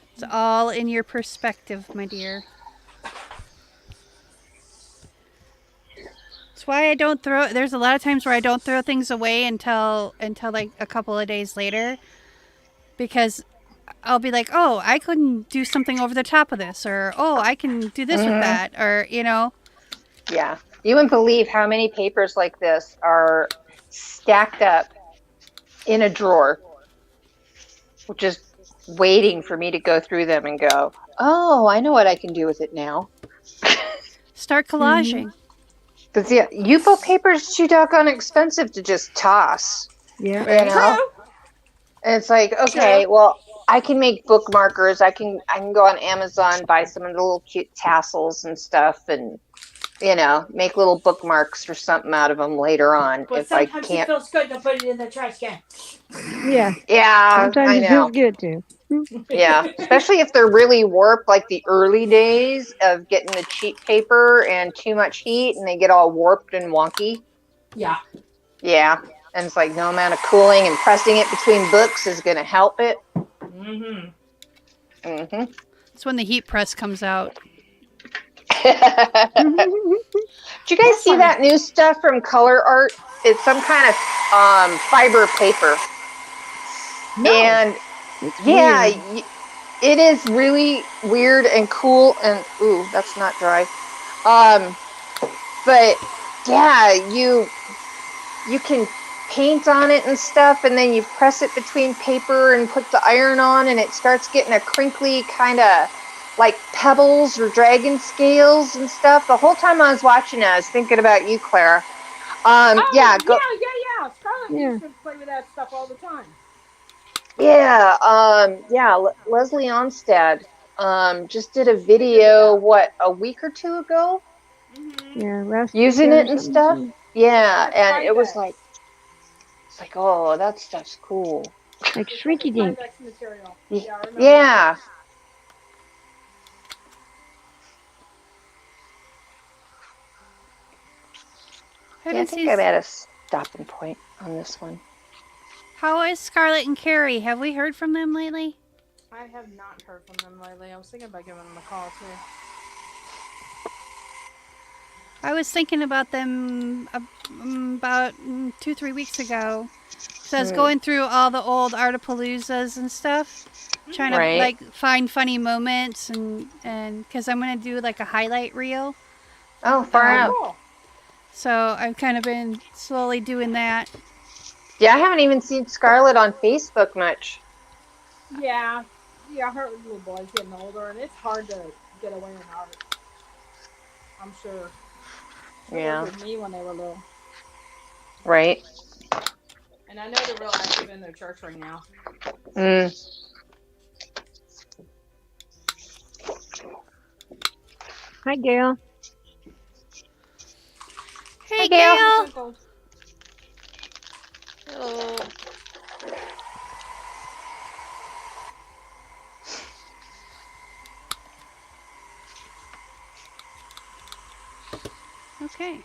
It's all in your perspective, my dear. That's why I don't throw. There's a lot of times where I don't throw things away until like a couple of days later, because I'll be like, oh, I couldn't do something over the top of this, or oh, I can do this with that, or Yeah. You wouldn't believe how many papers like this are stacked up in a drawer, just waiting for me to go through them and go, oh, I know what I can do with it now. Start collaging. Because UFO paper is too doggone expensive to just toss. Yeah. You know? And it's like, okay, well, I can make bookmarkers. I can go on Amazon, buy some of the little cute tassels and stuff, and make little bookmarks or something out of them later on. But if I sometimes can't. it feels good to put it in the trash can. Yeah. Yeah, Sometimes I it know. feels good too. Yeah, especially if they're really warped, like the early days of getting the cheap paper and too much heat, and they get all warped and wonky. Yeah. Yeah, and it's like no amount of cooling and pressing it between books is going to help it. Mm-hmm. Mm-hmm. It's when the heat press comes out. Did you guys see that new stuff from Color Art? It's some kind of fiber paper. No. And It's yeah, weird. it is really weird and cool. And ooh, that's not dry. But yeah, you can paint on it and stuff, and then you press it between paper and put the iron on, and it starts getting a crinkly kind of like pebbles or dragon scales and stuff. The whole time I was watching it, I was thinking about you, Clara. Yeah. Scarlett Yeah. used to play with that stuff all the time. Yeah, Leslie Onstad just did a video, a week or two ago? Yeah. Last Using weekend it and or something. stuff? Yeah, That's and it was Tyvek. like, it's like, oh, that stuff's cool. Like Shrinky Dink. Tyvek's material. Yeah, I remember. Yeah. I think I'm at a stopping point on this one. How is Scarlett and Carrie? Have we heard from them lately? I have not heard from them lately. I was thinking about giving them a call too. I was thinking about them about 2-3 weeks ago. So I was going through all the old Artapaloozas and stuff, trying to like find funny moments, and because I'm gonna do like a highlight reel. Oh, far out. Cool. So I've kind of been slowly doing that. Yeah, I haven't even seen Scarlett on Facebook much. Yeah, her little boy's getting older, and it's hard to get away in art. I'm sure. Yeah. With me when they were little. Right. And I know they're real active in their church right now. Hi, Gail. Hey, Gail. Hello. Okay.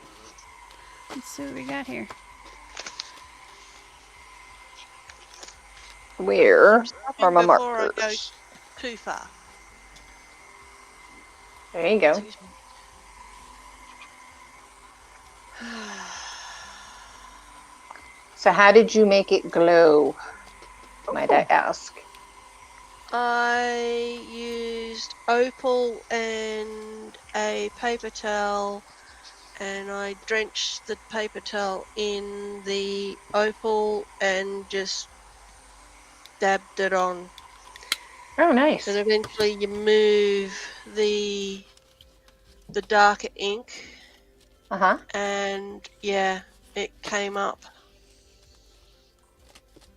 Let's see what we got here. Where are my Before I go markers? too far. There you go. Excuse me. So how did you make it glow, might I ask? I used opal and a paper towel, and I drenched the paper towel in the opal and just dabbed it on. Oh, nice. And eventually you move the darker ink, and yeah, it came up.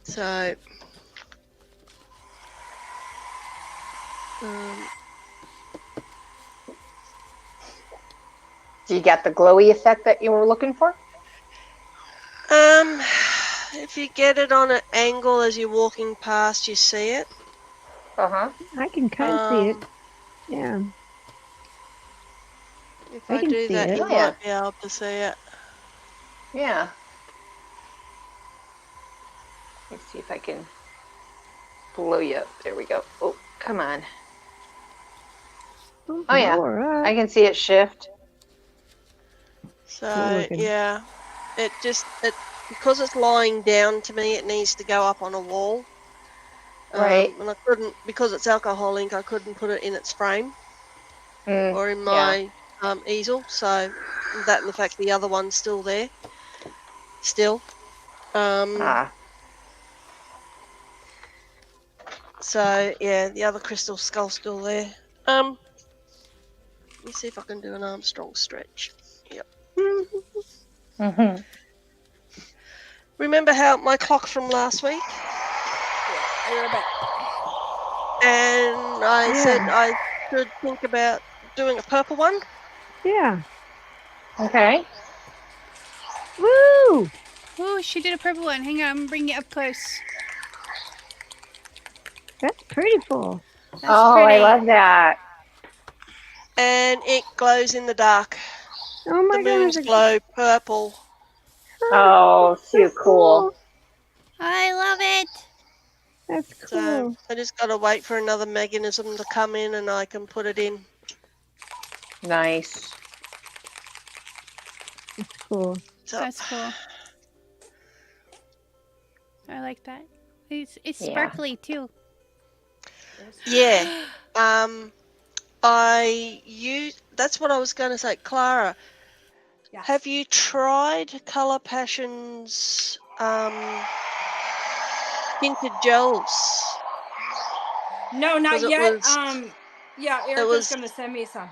So do you get the glowy effect that you were looking for? if you get it on an angle as you're walking past, you see it. I can kind of see it. Yeah. If I I can do see that, it. you Oh, yeah. might be able to see it. Yeah. Let's see if I can blow you up. There we go. Oh, come on. Oh, yeah. blow her up. I can see it shift. So looking. yeah, it because it's lying down to me, it needs to go up on a wall. Right. And I couldn't, because it's alcohol ink, I couldn't put it in its frame or in yeah. my easel. So that and the fact the other one's still there. Still. Ah. So yeah, the other crystal skull's still there. Let me see if I can do an Armstrong stretch. Yep. Mm-hmm. Remember how my clock from last week? You're back. And I said I should think about doing a purple one. Yeah. Okay. Woo! Ooh, she did a purple one. Hang on, I'm gonna bring you up close. That's prettiful. That's I pretty. love that. And it glows in the dark. Oh my The moons gosh. glow purple. Oh, too cool. I love it. That's So cool. I just got to wait for another mechanism to come in and I can put it in. Nice. That's cool. So, That's cool. I like that. It's Yeah. sparkly too. yeah. That's what I was going to say. Clara, Yeah. have you tried Colour Passion's tinted gels? No, not 'Cause it yet. was- Yeah, was- Erica's gonna send me some.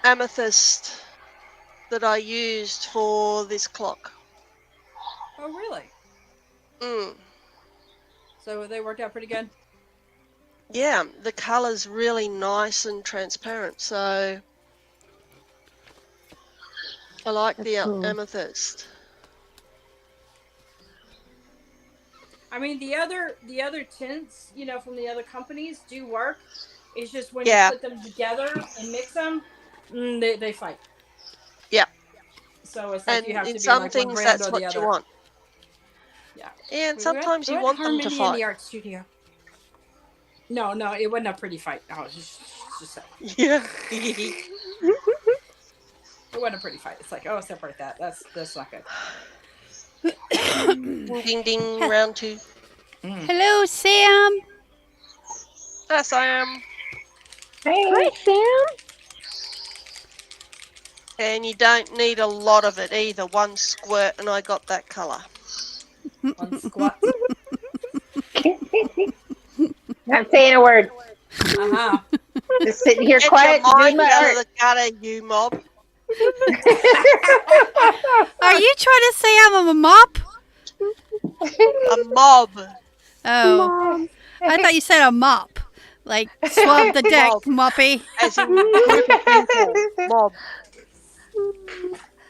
Amethyst that I used for this clock. Oh, really? Mm. So they worked out pretty good. Yeah, the colour's really nice and transparent, so I like That's the cool. amethyst. I mean, the other tints, from the other companies do work. It's just when Yeah. you put them together and mix them, they fight. Yeah. So it's like And you have to in be some like one things, brand that's or what the other. you want. Yeah. Yeah, and We sometimes went you want them Harmony to in fight. the art studio. No, it wasn't a pretty fight. No, it was just Yeah. it wasn't a pretty fight. It's like, oh, separate that. That's not good. Ding, ding, ding, round two. Hello, Sam. Yes, I am. Hi, Sam. And you don't need a lot of it either. One squirt, and I got that colour. On squats. Not saying a word. Uh-huh. Just sitting here Get quiet, your doing mind my out art. of the gutter, you mob. Are you trying to say I'm a mop? A mob. Oh, Mom. I thought you said a mop. Like, swab the deck, moppy. As in group of people. Mob.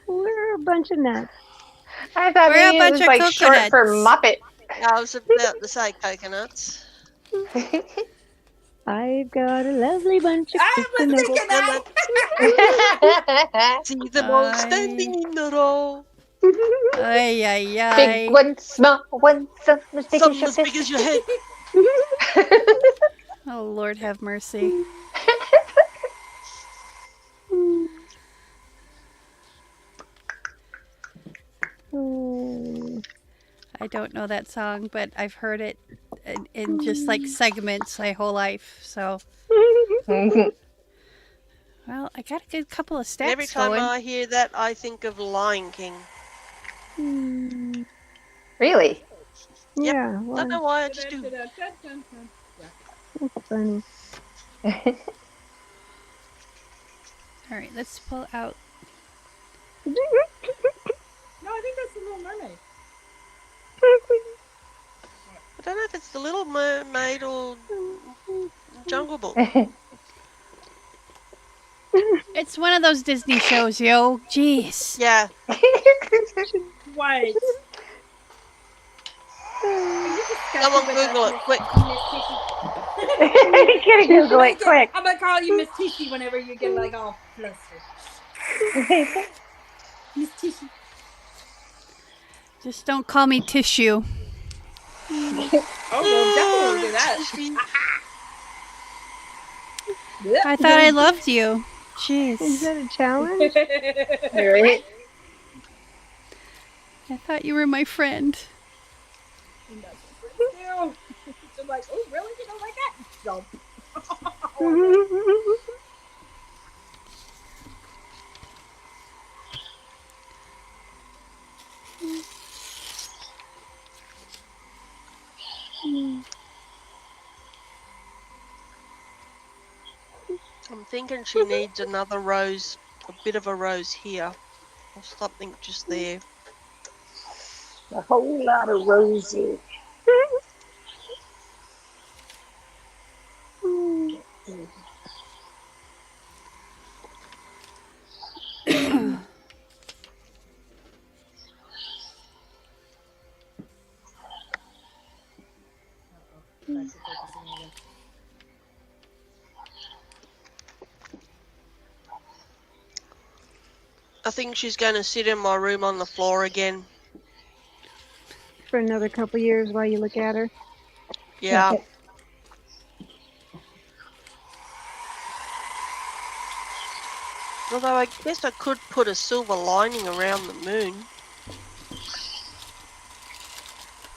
We're a bunch of nuts. I thought We're a maybe it bunch was of like short for coconuts. Muppet. I was about to say coconuts. I've got a lovely bunch of I was coconuts. thinking that. See them all standing in the row. Ay, ay, ay. Big one, small one, some as big Some as your as big fist. as your head. Oh, Lord have mercy. Oh. I don't know that song, but I've heard it in just like segments my whole life. So, well, I got a good couple of stats And every time going. I hear that, I think of Lion King. Really? Yep. Yeah, Don't well, know why I just do. that's funny. All right, let's pull out. No, I think that's the Little Mermaid. I don't know if it's the Little Mermaid or Jungle Book. It's one of those Disney shows, yo. Jeez. Yeah. Wait. Someone Google it quick. Gotta Google it quick. I'm gonna call you Miss Tishy whenever you get like all closer. Miss Tishy. Just don't call me tissue. Oh, we'll definitely do that. I thought I loved you. Is Jeez. that a challenge? Right? I thought you were my friend. So like, oh, really? You don't like that? So. I'm thinking she needs another rose, a bit of a rose here, or something just there. A whole lot of roses. I think she's going to sit in my room on the floor again. For another couple years while you look at her. Yeah. Although I guess I could put a silver lining around the moon.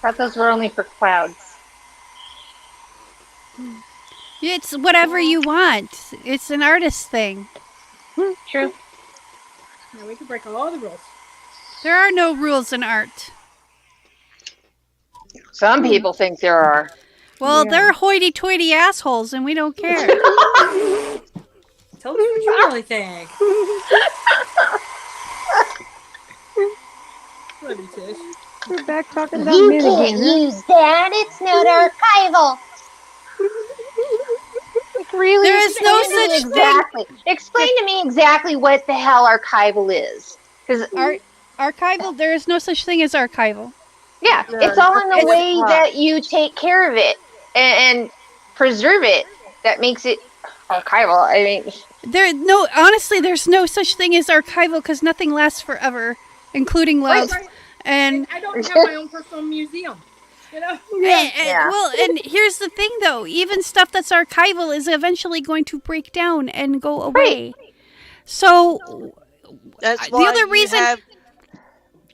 Thought those were only for clouds. It's whatever you want. It's an artist thing. True. Now we can break all the rules. There are no rules in art. Some people think there are. Well, Yeah. they're hoity-toity assholes, and we don't care. Tell us what you really think. Love you, Tish. We're back talking about men again. Huh? use that. It's not archival. Really? There is no Explain to me such exactly. Explain to me exactly what the hell archival is. Because Archival, there is no such thing as archival. yeah, No, it's all in the it's way not. that you take care of it and preserve it that makes it archival. I mean, Honestly, there's no such thing as archival because nothing lasts forever, including love. Right. And I don't have my own personal museum. You know? and here's the thing, though. Even stuff that's archival is eventually going to break down and go away. So That's the why other you reason- have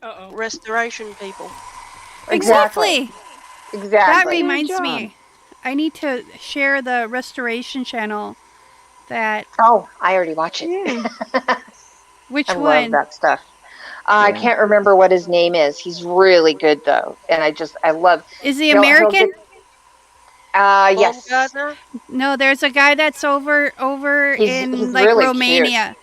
Uh-oh. restoration people. exactly. That Exactly. reminds Good me. job. I need to share the restoration channel. Oh, I already watch it. Yeah. Which I love one? that stuff. I can't remember what his name is. He's really good though, and I love. Is he he'll American? get- yes. Baumgartner? No, there's a guy that's over in he's like really Romania.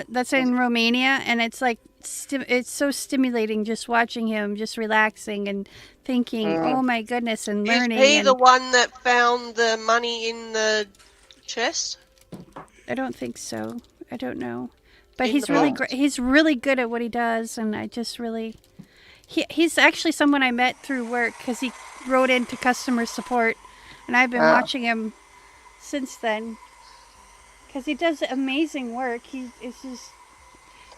That's in Romania, and it's like it's so stimulating just watching him, just relaxing and thinking. Oh my goodness, and learning. Is he and the one that found the money in the chest? I don't think so. I don't know, but In he's the really box. great. He's really good at what he does, and I just really. He's actually someone I met through work because he wrote into customer support, and I've been watching him since then. Because he does amazing work. It's just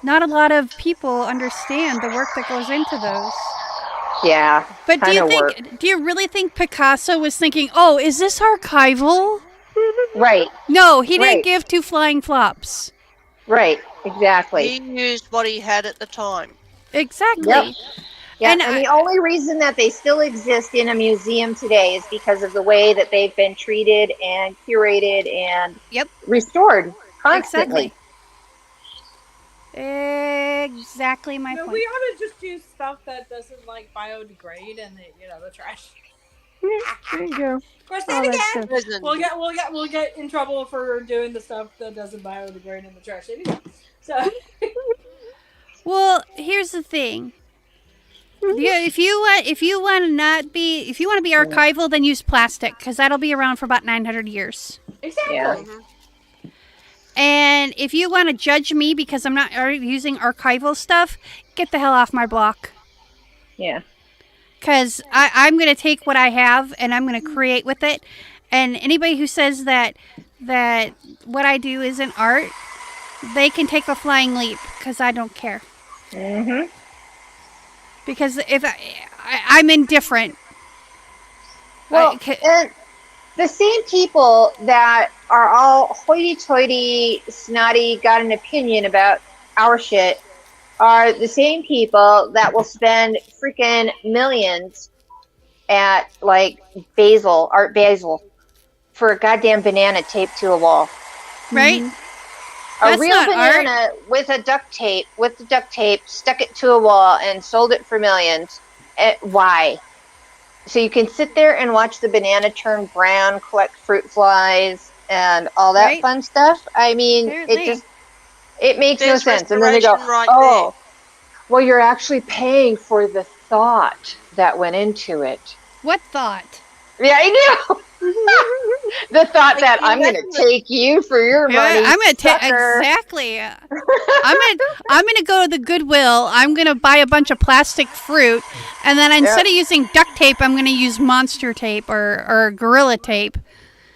not a lot of people understand the work that goes into those. Yeah. But do you kinda think? Do you really think Picasso was thinking, "Oh, is this archival?" Right. No, he didn't Right. give two flying flops. Right. Exactly. He used what he had at the time. Exactly. Yep. Yeah, And and the only reason that they still exist in a museum today is because of the way that they've been treated and curated and restored constantly. Exactly my No, point. we ought to just use stuff that doesn't like biodegrade and the trash. There you go. Of course, All then that again, stuff. we'll get in trouble for doing the stuff that doesn't biodegrade in the trash anyway. So Well, here's the thing. Yeah, if you want to be archival, then use plastic because that'll be around for about 900 years. exactly. Yeah. And if you want to judge me because I'm not using archival stuff, get the hell off my block. Yeah. Because I'm going to take what I have and I'm going to create with it. And anybody who says that what I do isn't art, they can take a flying leap because I don't care. Mm-hmm. Because if I'm indifferent. Well, and the same people that are all hoity-toity, snotty, got an opinion about our shit are the same people that will spend freaking millions at like Art Basel for a goddamn banana taped to a wall. Right? A That's real not banana art. with the duct tape, stuck it to a wall and sold it for millions. Why? So you can sit there and watch the banana turn brown, collect fruit flies, and all that Right? fun stuff. I mean, Apparently. it makes no There's sense. And then they go, restoration right oh, well, you're actually paying for the thought that went into it. What thought? Yeah, I know. The thought that you I'm going imagine to take you for your money, I'm gonna take sucker. exactly. I'm gonna go to the Goodwill. I'm gonna buy a bunch of plastic fruit, and then instead of using duct tape, I'm gonna use monster tape or gorilla tape.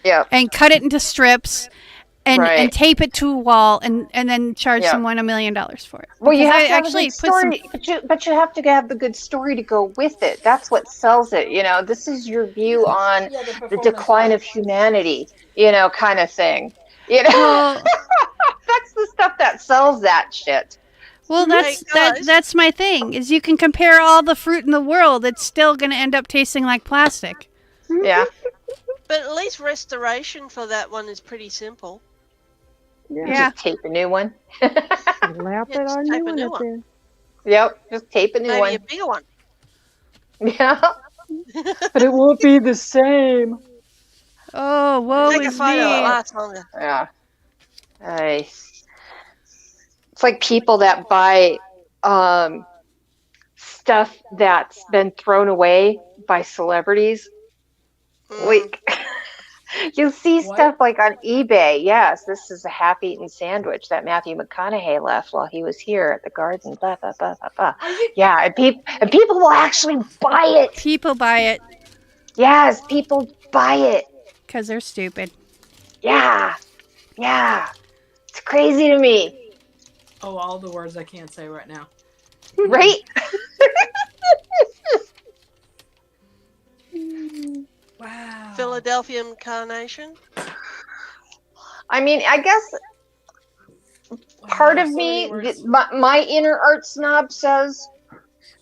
Yeah. And cut it into strips, and tape it to a wall, and then charge someone $1 million for it. Well, you have to have actually a good story, but you have to have the good story to go with it. That's what sells it. You know, this is your view on the decline of humanity. You know, kind of thing. You know, Well, that's the stuff that sells that shit. Well, that's my thing. Is you can compare all the fruit in the world, it's still going to end up tasting like plastic. Yeah. But at least restoration for that one is pretty simple. Yeah. Just tape a new one. Slap it on tape new a new one. one. Yep, just tape a new one. Maybe a bigger one. Yeah. But it won't be the same. Oh, woe Take a is photo, me. it lasts longer. Yeah. Nice. It's like people that buy stuff that's been thrown away by celebrities. Like, you'll see stuff like on eBay. Yes, this is a half-eaten sandwich that Matthew McConaughey left while he was here at the garden. Blah, blah, blah, blah, blah. Yeah, and people will actually buy it. People buy it. Yes, people buy it. Because they're stupid. Yeah. Yeah. It's crazy to me. Oh, all the words I can't say right now. Right? Wow. Philadelphia carnation. I mean, I guess part of me, my inner art snob says,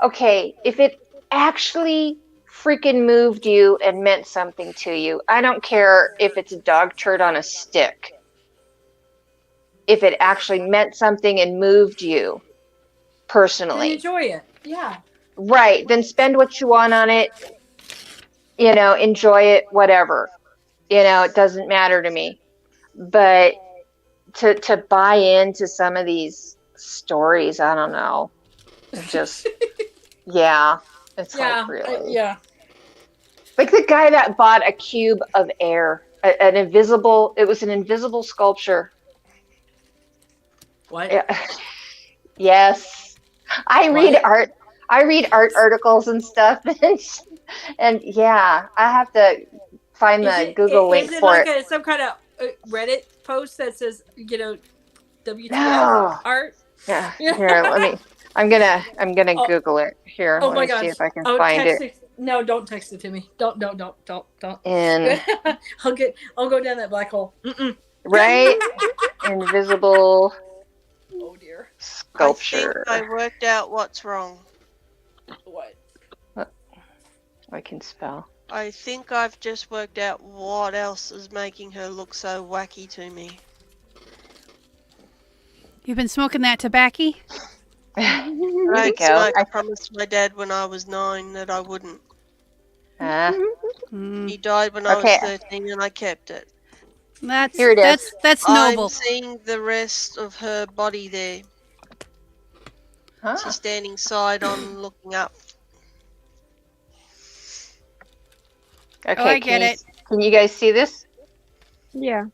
okay, if it actually freaking moved you and meant something to you, I don't care if it's a dog turd on a stick. If it actually meant something and moved you personally. And enjoy it. Yeah. Right. Then spend what you want on it. You know, enjoy it, whatever. You know, it doesn't matter to me. But to buy into some of these stories, I don't know. Just, yeah. It's like, really. Yeah. Like the guy that bought a cube of air, it was an invisible sculpture. What? Yeah. Yes. I read art articles and stuff. And yeah, I have to find the Google link for it. Is it like some kind of Reddit post that says, WTF art? Yeah. Here, I'm gonna Google it. Here, oh let my me gosh. see if I can find it. No, don't text it to me. Don't. In I'll go down that black hole. Mm-mm. Right? Invisible Oh dear. sculpture. I think I worked out what's wrong. What? I can spell. I think I've just worked out what else is making her look so wacky to me. You've been smoking that tobacco? I don't smoke. I promised my dad when I was 9 that I wouldn't. He died when I was 13 and I kept it. Here it is. That's noble. I'm seeing the rest of her body there. She's standing side on, looking up. Okay, I get it. Can you guys see this? Yeah.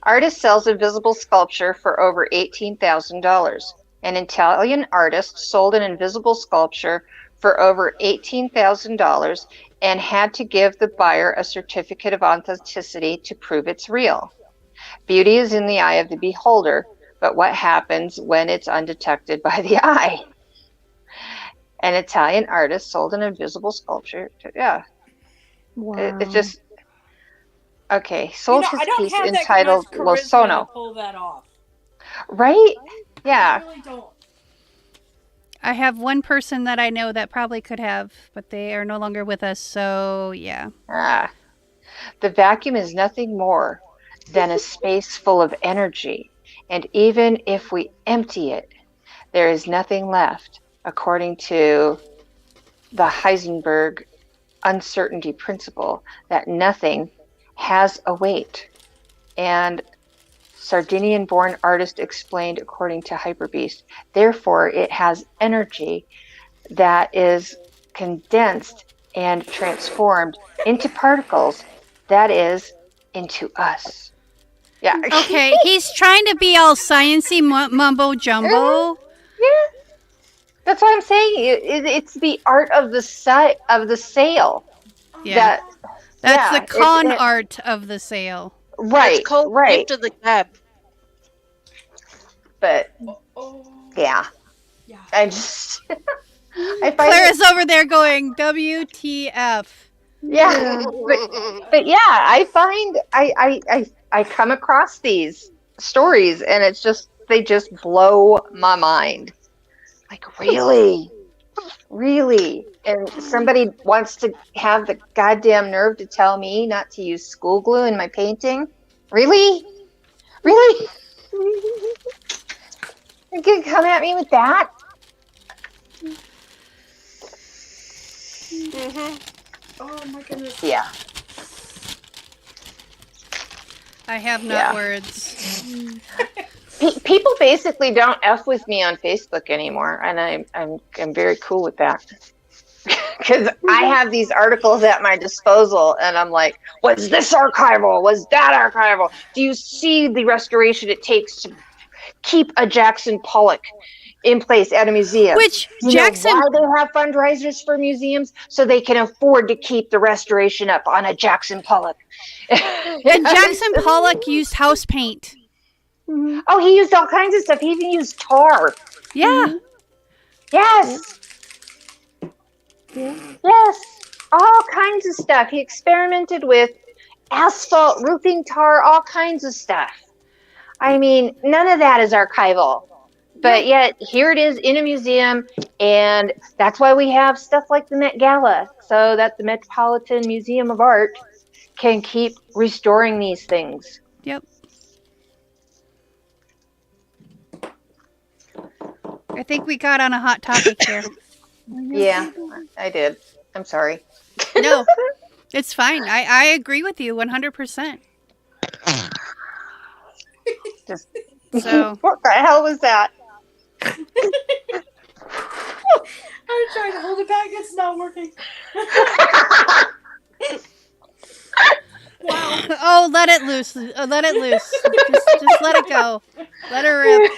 Artist sells invisible sculpture for over $18,000. An Italian artist sold an invisible sculpture for over $18,000 and had to give the buyer a certificate of authenticity to prove it's real. Beauty is in the eye of the beholder, But what happens when it's undetected by the eye? An Italian artist sold an invisible sculpture. Yeah. Wow. It's just, okay, sold I his don't piece have that entitled much Lo charisma to Sono. pull that off. Right? I Yeah. really don't. I have one person that I know that probably could have, but they are no longer with us. So yeah. The vacuum is nothing more than a space full of energy. And even if we empty it, there is nothing left, according to the Heisenberg uncertainty principle, that nothing has a weight. And Sardinian-born artist explained according to Hyperbeast, therefore it has energy that is condensed and transformed into particles, that is, into us. Yeah. Okay, he's trying to be all sciencey mumbo jumbo. Yeah. That's what I'm saying. It's the art of the sale. Yeah. That's yeah, the con art of the sale. Right. It's called right. Gift of the Gab. But yeah. I just I find Clara's over there going WTF. Yeah. but yeah, I find I come across these stories and it's just they just blow my mind. Like, really? Really? And somebody wants to have the goddamn nerve to tell me not to use school glue in my painting? Really? Really? You can come at me with that? Oh my goodness. Yeah. I have not words. People basically don't F with me on Facebook anymore, and I'm very cool with that. Because I have these articles at my disposal, and I'm like, was this archival? Was that archival? Do you see the restoration it takes to keep a Jackson Pollock in place at a museum? Which Jackson... You know why they have fundraisers for museums? So they can afford to keep the restoration up on a Jackson Pollock. And Jackson Pollock used house paint. Oh, he used all kinds of stuff. He even used tar. Yeah. Yes. Yes. All kinds of stuff. He experimented with asphalt, roofing tar, all kinds of stuff. I mean, none of that is archival. But yet, here it is in a museum, and that's why we have stuff like the Met Gala, so that the Metropolitan Museum of Art can keep restoring these things. Yep. I think we got on a hot topic here. Yeah, I did. I'm sorry. No, it's fine. I agree with you 100%. So what the hell was that? I'm trying to hold it back. It's not working. Wow. Oh, let it loose. Let it loose. Just let it go. Let her rip.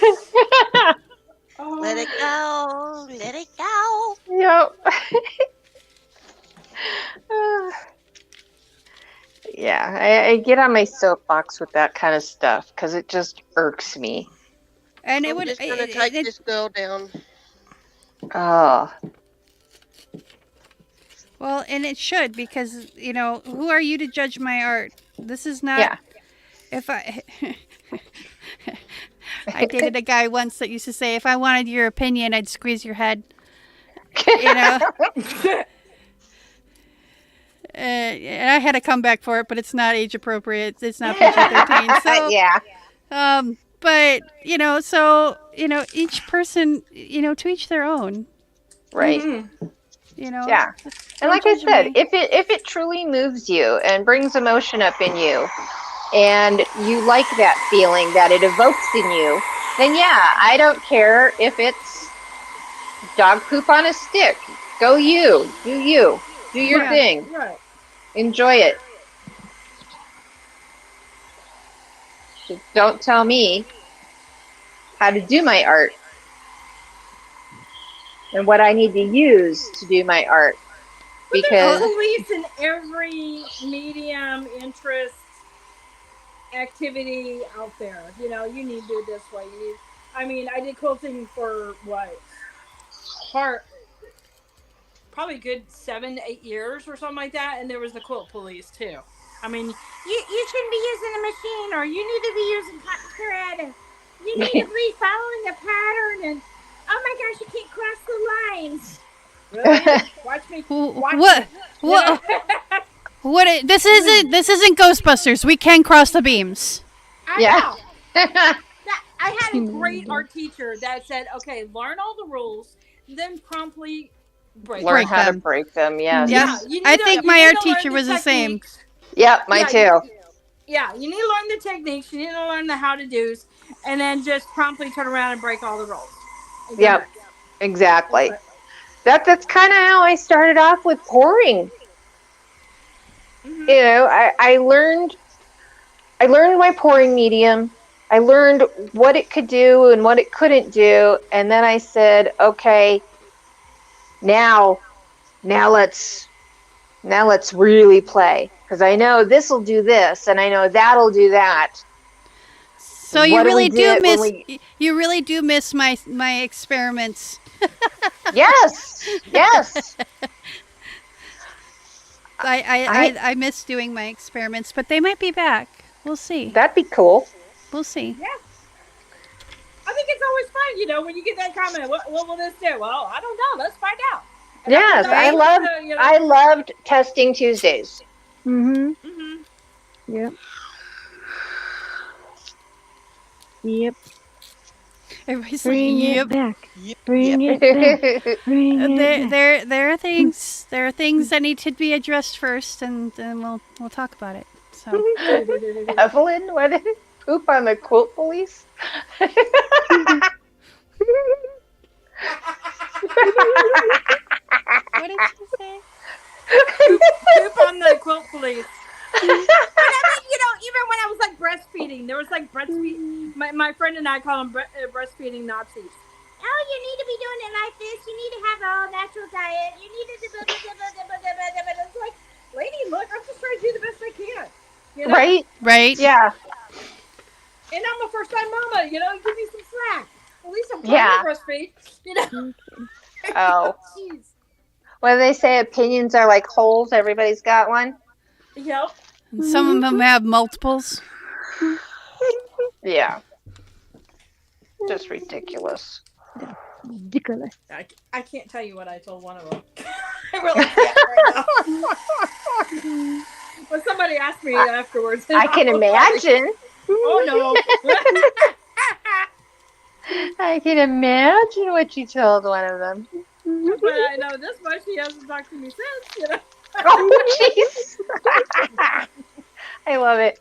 Oh. Let it go. Let it go. Yep. Yeah, I get on my soapbox with that kind of stuff because it just irks me. And I'm just going to take this girl down. Oh. Well, and it should, because, you know, who are you to judge my art? This is not... Yeah. If I... I dated a guy once that used to say, if I wanted your opinion, I'd squeeze your head. You know? And I had to come back for it, but it's not age appropriate. It's not PG-13. So, yeah. But, you know, so, you know, each person, you know, to each their own. Right. Mm-hmm. You know? Yeah. And like I said, if it truly moves you and brings emotion up in you, and you like that feeling that it evokes in you, then yeah, I don't care if it's dog poop on a stick. Go you. Do you. Do your thing. Right. Enjoy it. Just don't tell me how to do my art and what I need to use to do my art. But Because there's beliefs in every medium, interest, activity out there. You know, you need to do it this way. You need. I mean, I did quilting for what? Probably good 7 to 8 years or something like that, and there was the quilt police too. I mean, you shouldn't be using a machine, or you need to be using cotton thread, and you need to be following the pattern, and oh my gosh, you can't cross the lines. Really? Watch me. Watch What? me. What? This isn't Ghostbusters. We can cross the beams. I know. I had a great art teacher that said, "Okay, learn all the rules, then promptly learn how to break them." Yes. Yeah. I think my art teacher was the same. Yep, mine too. Yeah, you need to learn the techniques. You need to learn the how-to-dos, and then just promptly turn around and break all the rules. Yep, exactly. That's kind of how I started off with pouring. Mm-hmm. You know, I learned my pouring medium. I learned what it could do and what it couldn't do, and then I said, okay, now let's really play, because I know this will do this, and I know that'll do that. So you really do miss my experiments. Yes. I miss doing my experiments, but they might be back. We'll see. That'd be cool. We'll see. Yeah. I think it's always fun, you know, when you get that comment, what will this do? Well, I don't know. Let's find out. And yes, I loved testing Tuesdays. Mm-hmm. Yep. Everybody's Bring like, it back. Bring it back. Bring it back. There are things that need to be addressed first, and then we'll talk about it. So, Evelyn, what did poop on the quilt police? What did she say? Poop on the quilt police. But I mean, you know, even when I was like breastfeeding, there was like breastfeeding. My friend and I call them breastfeeding Nazis. Oh, you need to be doing it like this. You need to have a natural diet. You need to do. It's like, lady, look, I'm just trying to do the best I can. You know? Right. Yeah. And I'm a first-time mama. You know, give me some slack. At least I'm trying to breastfeed. You know. Oh. Jeez. What do they say? Opinions are like holes. Everybody's got one. Yep. And some of them have multiples. Yeah. Just ridiculous. Ridiculous. I can't tell you what I told one of them. I really can't right now. When somebody asked me afterwards. I can imagine. Oh, no. I can imagine what you told one of them. But I know this much, he hasn't talked to me since, you know. Oh, jeez. I love it.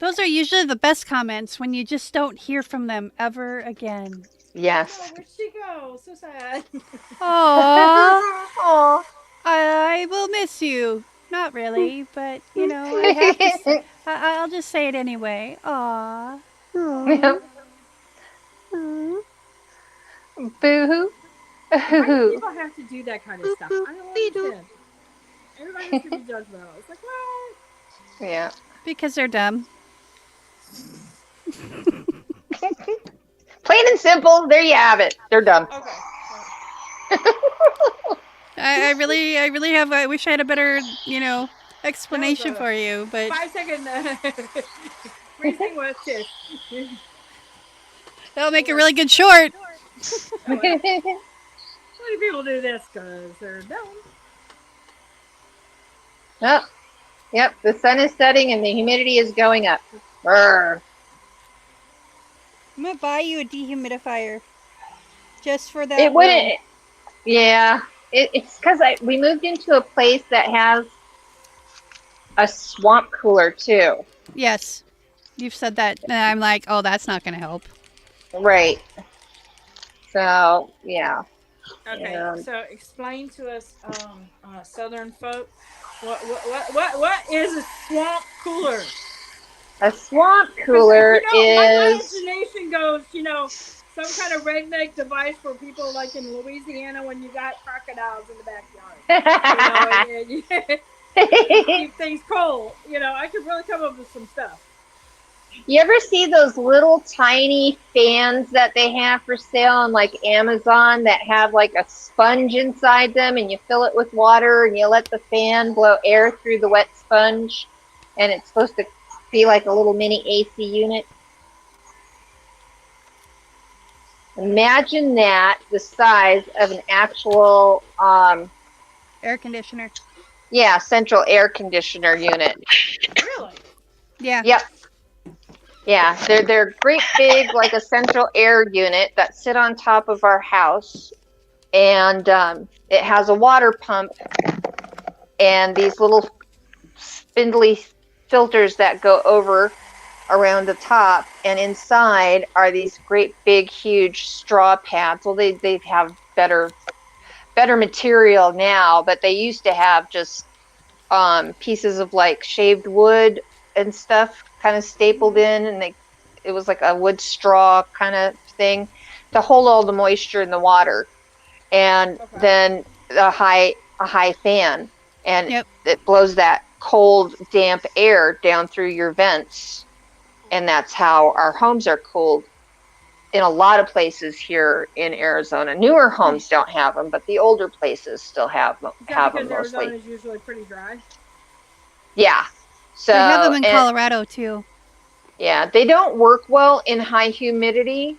Those are usually the best comments when you just don't hear from them ever again. Yes. Oh, where'd she go? So sad. Aww. I will miss you. Not really, but, you know, I have to say, I'll just say it anyway. Aww. Yep. Boo-hoo. Why do people have to do that kind of stuff? I don't understand. Everybody has to be judgmental. It's like, what? Yeah. Because they're dumb. Plain and simple. There you have it. They're dumb. Okay. I really have. I wish I had a better, you know, explanation for you. But 5-second briefing with Tish. that'll make it really good short. Why do people do this? Because they're dumb. Oh, yep. The sun is setting and the humidity is going up. Brr. I'm gonna buy you a dehumidifier just for that. It wouldn't. Yeah. It's because we moved into a place that has a swamp cooler too. Yes, you've said that, and I'm like, oh, that's not gonna help. Right. So yeah. Okay. So explain to us, Southern folk, what is a swamp cooler? A swamp cooler is. My is. imagination goes, you know, some kind of redneck device for people like in Louisiana when you got crocodiles in the backyard. You know, keep things cold. I could really come up with some stuff. You ever see those little tiny fans that they have for sale on like Amazon that have like a sponge inside them, and you fill it with water and you let the fan blow air through the wet sponge, and it's supposed to be like a little mini AC unit? Imagine that the size of an actual Air conditioner. yeah, central air conditioner unit. Really? Yeah. Yep. Yeah, they're great big, like a central air unit that sit on top of our house, and it has a water pump and these little spindly filters that go over around the top, and inside are these great big huge straw pads. Well, they have better material now, but they used to have just pieces of like shaved wood and stuff kind of stapled in, and it was like a wood straw kind of thing to hold all the moisture in the water, and then a high fan, and it blows that cold damp air down through your vents, and that's how our homes are cooled in a lot of places here in Arizona. Newer homes don't have them, but the older places still have them. Because Arizona is usually pretty dry. Yeah. So they have them in Colorado too. Yeah, they don't work well in high humidity.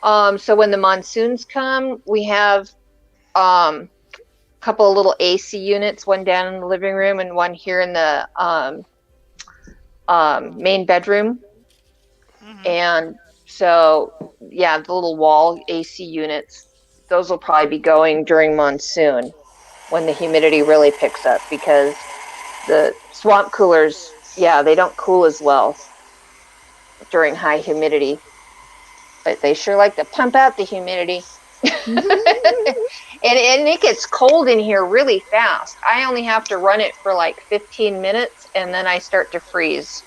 So when the monsoons come, we have a couple of little AC units, one down in the living room and one here in the main bedroom. Mm-hmm. And so, yeah, the little wall AC units, those will probably be going during monsoon when the humidity really picks up, because the swamp coolers, they don't cool as well during high humidity, but they sure like to pump out the humidity. and it gets cold in here really fast. I only have to run it for like 15 minutes and then I start to freeze.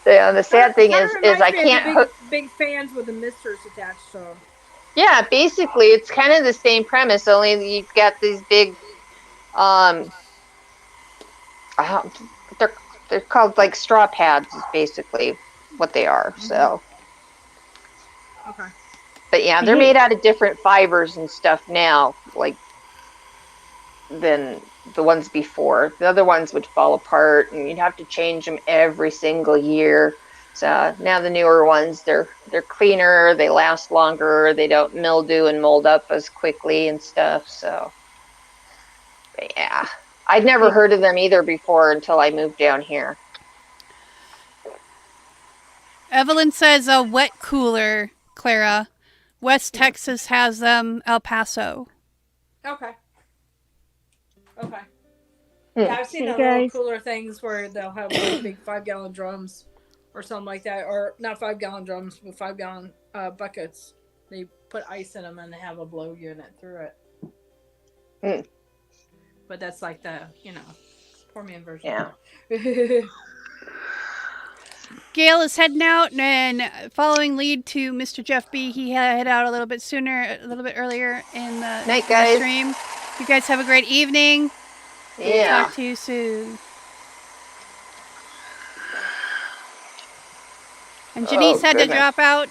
The sad thing is I can't big fans with the misters attached to them. Yeah, basically it's kind of the same premise, only you've got these big they're called like straw pads is basically what they are. Mm-hmm. So okay. But yeah, they're made out of different fibers and stuff now, like than the ones before. The other ones would fall apart and you'd have to change them every single year. So now the newer ones, they're cleaner, they last longer, they don't mildew and mold up as quickly and stuff. So but yeah, I'd never heard of them either before until I moved down here. Evelyn says a wet cooler, Clara. West Texas has them, El Paso. Okay. Yeah, I've seen the little cooler things where they'll have like big 5-gallon drums or something like that. Or not 5-gallon drums, but 5-gallon buckets. They put ice in them and they have a blow unit through it. Mm. But that's like the, poor man version. Yeah. Gail is heading out, and following lead to Mr. Jeff B. He head out a little bit earlier in the night, guys. Stream. You guys have a great evening. Yeah. Talk to you soon. And Janice had to drop out.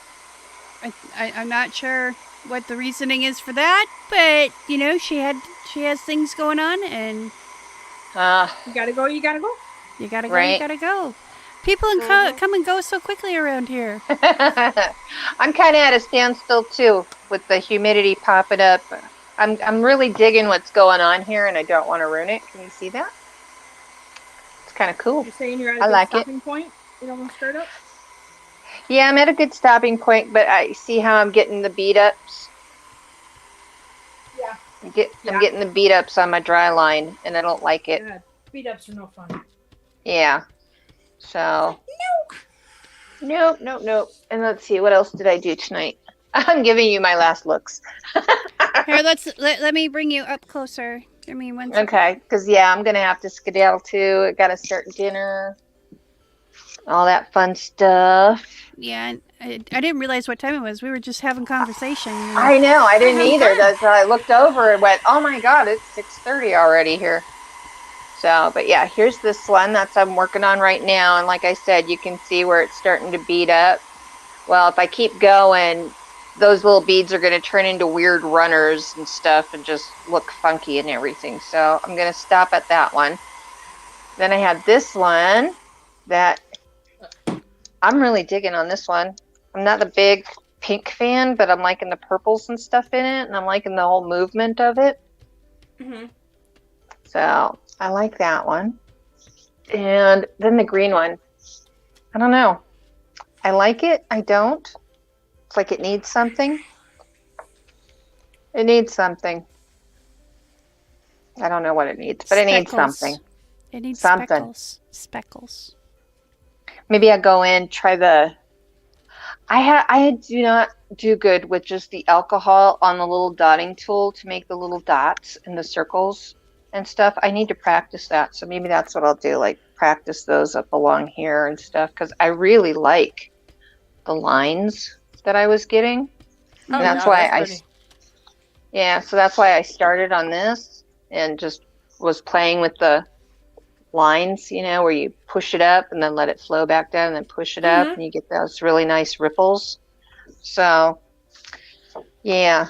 I'm not sure what the reasoning is for that, but she has things going on, and you gotta go. You gotta go. Right. You gotta go. People come and go so quickly around here. I'm kind of at a standstill too with the humidity popping up. I'm really digging what's going on here, and I don't want to ruin it. Can you see that? It's kind of cool. You're saying you're at a good stopping point? You don't want to start up? Yeah, I'm at a good stopping point, but I see how I'm getting the beat ups. Yeah. I'm getting the beat ups on my dry line, and I don't like it. Yeah, beat ups are no fun. Yeah. So. Nope. And let's see, what else did I do tonight? I'm giving you my last looks. Here, let me bring you up closer. Give me 1 second. Okay, because I'm gonna have to skedaddle too. I gotta start dinner. All that fun stuff. Yeah, I didn't realize what time it was. We were just having conversation. I know, I didn't either. I looked over and went, "Oh my God, it's 6:30 already here." So, but yeah, here's this one I'm working on right now. And like I said, you can see where it's starting to bead up. Well, if I keep going, those little beads are going to turn into weird runners and stuff and just look funky and everything. So I'm going to stop at that one. Then I have this one that I'm really digging on this one. I'm not a big pink fan, but I'm liking the purples and stuff in it, and I'm liking the whole movement of it. Mm-hmm. So I like that one. And then the green one. I don't know. I like it. I don't. It's like it needs something. It needs something. I don't know what it needs, but it needs something. It needs something. Speckles. Maybe I go in, try the... I do not do good with just the alcohol on the little dotting tool to make the little dots and the circles and stuff. I need to practice that. So maybe that's what I'll do, like practice those up along here and stuff, because I really like the lines that I was getting. Oh, And that's why so that's why I started on this and just was playing with the lines, where you push it up and then let it flow back down and then push it up and you get those really nice ripples. So yeah,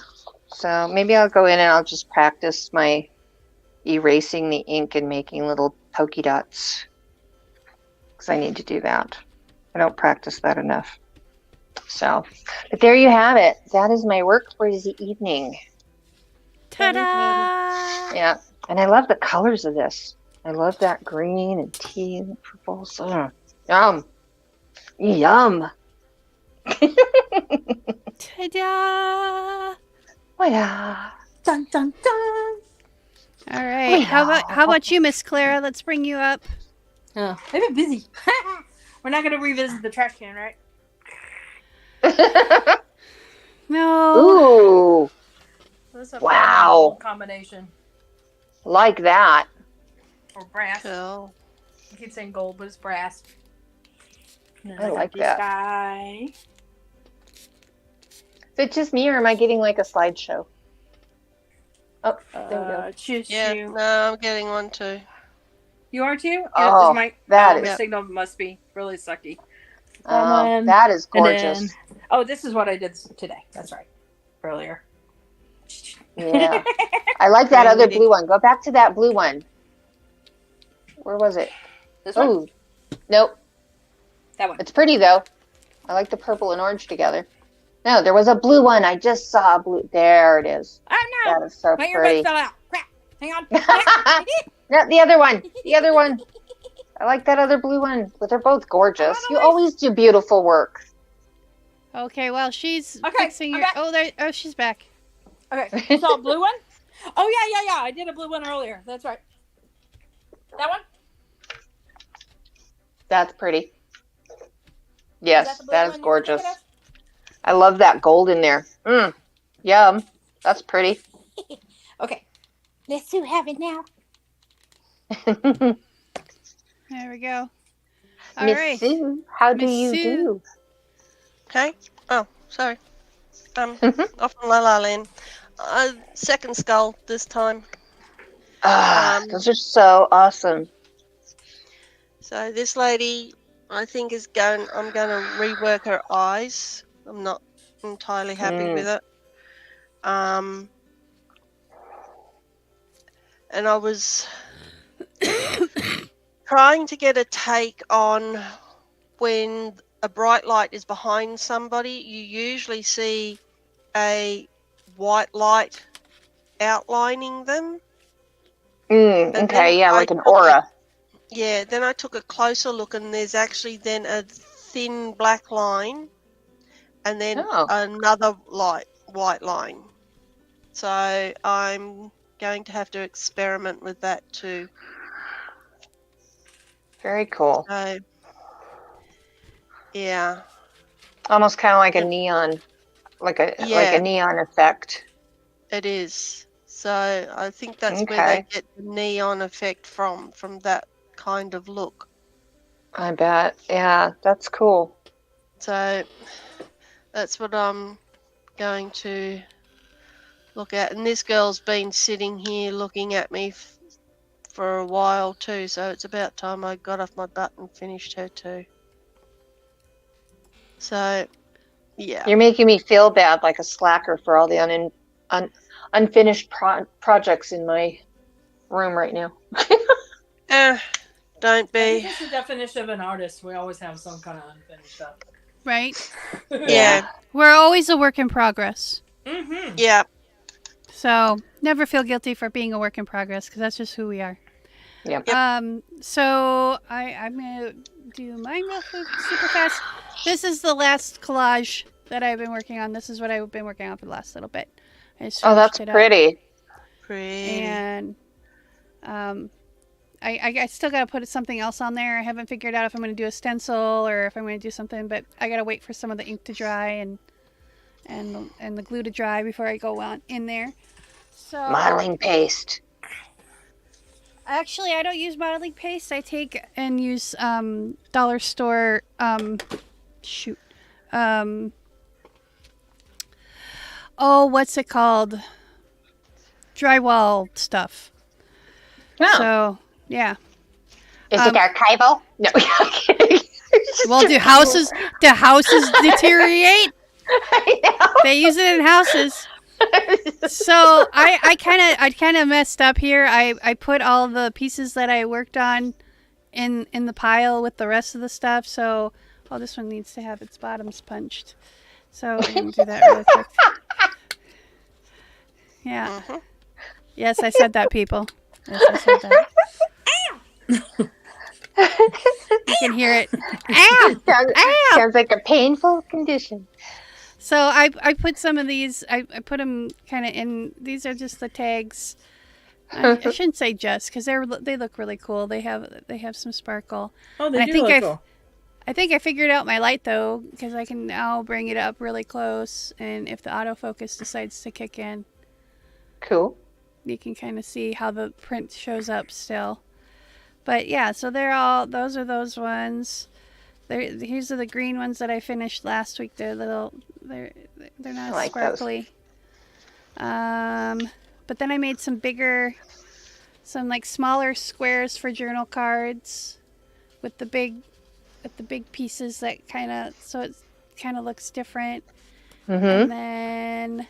so maybe I'll go in and I'll just practice my erasing the ink and making little polka dots, because I need to do that. I don't practice that enough. So, but there you have it. That is my work for the evening. Ta-da! Yeah, and I love the colors of this. I love that green and tea and purples. Yum. Yum. Ta-da! Oh, yeah. Dun dun dun. All right. How about you, Miss Clara? Let's bring you up. Oh, I've been busy. We're not gonna revisit the trash can, right? No. Ooh. That's a Wow. fun combination. Like that. Or brass. Cool. I keep saying gold, but it's brass. I like that. Sky. Is it just me, or am I getting like a slideshow? Oh, there we go. Yeah, No, I'm getting one too. You are too? Oh, my signal must be really sucky. That is gorgeous. This is what I did today. That's right. Earlier. Yeah. I like that other blue one. Go back to that blue one. Where was it? This one? Oh, nope. That one. It's pretty though. I like the purple and orange together. No, there was a blue one. I just saw a blue. There it is. Oh no! That is so my pretty. earbuds fell out. Crap! Hang on. No, the other one. The other one. I like that other blue one. But they're both gorgeous. You always do beautiful work. Okay, well, she's Okay, fixing your... Oh, she's back. Okay, you saw a blue one? Oh, yeah. I did a blue one earlier. That's right. That one? That's pretty. Yes, that is gorgeous. Of? I love that gold in there. Yum. That's pretty. Okay. Let's do have it now. There we go. All Miss right. Sue, how do Miss you Sue. do? Okay. Oh, sorry. Off on La La Land. Second skull this time. Those are so awesome. So this lady, I think I'm going to rework her eyes. I'm not entirely happy with it. And I was trying to get a take on when a bright light is behind somebody, you usually see a white light outlining them. Okay, yeah, like an aura. Then I took a closer look, and there's actually then a thin black line and then another white line. So I'm going to have to experiment with that too. Very cool. So, yeah. Almost kind of like a neon, like a neon effect. It is. So I think that's where they get the neon effect from that kind of look. I bet. Yeah, that's cool. So that's what I'm going to look at. And this girl's been sitting here looking at me for a while too, so it's about time I got off my butt and finished her too. So, yeah. You're making me feel bad, like a slacker for all the unfinished projects in my room right now. Don't I think be. that's the definition of an artist. We always have some kind of unfinished stuff. Right? Yeah. We're always a work in progress. Mm-hmm. Yeah. So never feel guilty for being a work in progress because that's just who we are. Yep. So I'm going to do mine real super fast. This is the last collage that I've been working on. This is what I've been working on for the last little bit. Oh, that's pretty. Pretty. And I still got to put something else on there. I haven't figured out if I'm going to do a stencil or if I'm going to do something, but I got to wait for some of the ink to dry and the glue to dry before I go on in there. So Modeling paste. actually, I don't use modeling paste. I take and use dollar store what's it called? Drywall stuff. No. So, yeah. Is it archival? No. I'm kidding. Well, do houses deteriorate? I know. They use it in houses. So I kind of messed up here. I put all the pieces that I worked on in the pile with the rest of the stuff. So, this one needs to have its bottoms punched. So I'm gonna do that really quick. Yeah. Mhm. Yes, I said that, people. Yes, I said that. You can hear it. Ow! Sounds like a painful condition. So I put some of these. I put them kind of in. These are just the tags. I shouldn't say just because they look really cool. They have some sparkle. Oh, they And do look cool. I think I figured out my light though because I can now bring it up really close, and if the autofocus decides to kick in, Cool. you can kind of see how the print shows up still. But yeah, so those are those ones. These are the green ones that I finished last week. They're not as like sparkly. But then I made some like smaller squares for journal cards with the big pieces that it kind of looks different. Mm-hmm. And then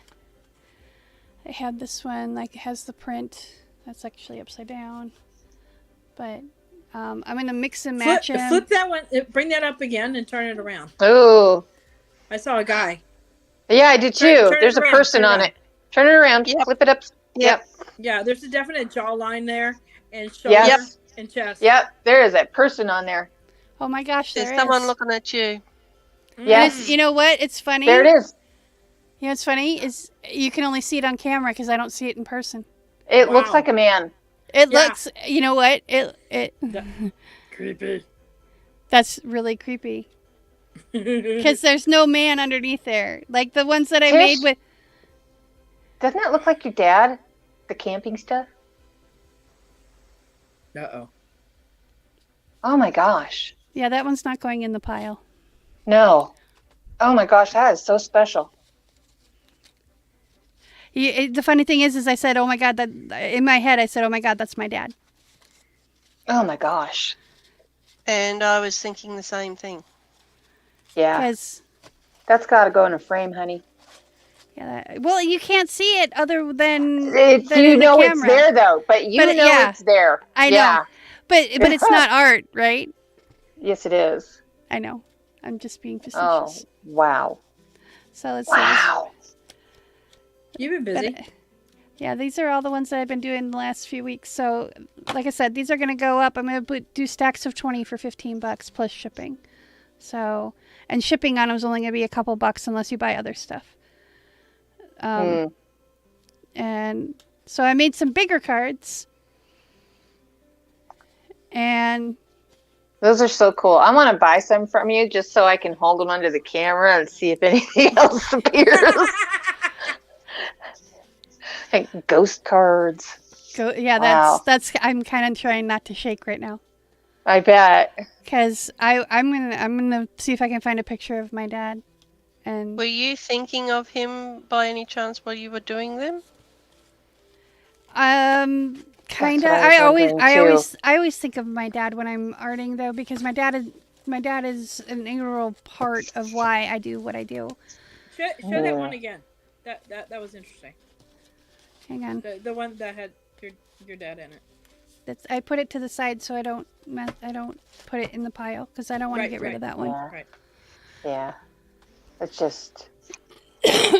I had this one, like it has the print that's actually upside down. But I'm gonna mix and match them. Flip that one. Bring that up again and turn it around. Oh. I saw a guy. Yeah, I did too. Turn There's it a around, person turn it on around. it. Turn it around. Yep. Flip it up. Yep. Yeah, there's a definite jawline there and shoulder Yes. and chest. Yep. There is a person on there. Oh my gosh, There's there someone is. looking at you. Yes. You know what? It's funny. There it is. You know what's funny is you can only see it on camera because I don't see it in person. It looks Wow. like a man. It Yeah. looks. You know what? It. Creepy. That's really creepy because there's no man underneath there. Like the ones that I Tish? made with. Doesn't that look like your dad? The camping stuff? Uh-oh. Oh my gosh. Yeah, that one's not going in the pile. No. Oh my gosh, that is so special. The funny thing is I said, "Oh my God!" That in my head, I said, "Oh my God, that's my dad." Oh my gosh. And I was thinking the same thing. Yeah. Because That's got to go in a frame, honey. well, you can't see it other than It's, than you in know the it's camera. there though, but you But, know yeah. it's there. I know. Yeah. But it's not art, right? Yes, it is. I know. I'm just being Oh, facetious. wow. So let's Wow. You've been busy. see. Yeah, these are all the ones that I've been doing the last few weeks. So, like I said, these are going to go up. I'm going to do stacks of 20 for $15 plus shipping. So, and shipping on them is only going to be a couple bucks unless you buy other stuff. And so I made some bigger cards. And Those are so cool. I want to buy some from you just so I can hold them under the camera and see if anything else appears. Like ghost cards. yeah, Wow. that's I'm kind of trying not to shake right now. I bet. Because I'm gonna see if I can find a picture of my dad. And Were you thinking of him by any chance while you were doing them? Kinda. what I was wondering, too. I always think of my dad when I'm arting though, because my dad is an integral part of why I do what I do. Show that one again. That was interesting. Hang on. The one that had your dad in it. I put it to the side so I don't put it in the pile because I don't want to get rid of that one. Yeah. Right. Yeah. It's just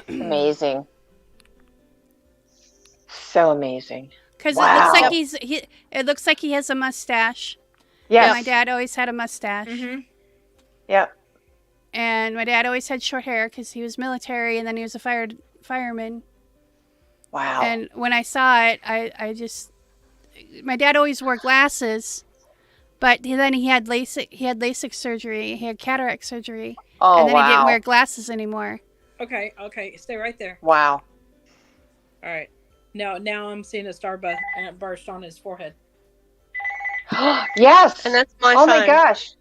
amazing. So amazing. Because Wow. it looks like he has a mustache. Yes. And my dad always had a mustache. Mm-hmm. Yep. And my dad always had short hair because he was military and then he was a fireman. Wow. And when I saw it, my dad always wore glasses, but then he had LASIK surgery, he had cataract surgery, Oh, and then he didn't wow. wear glasses anymore. Okay. Stay right there. Wow. All right. Now I'm seeing a star burst on his forehead. Yes. And that's my Oh phone. my gosh.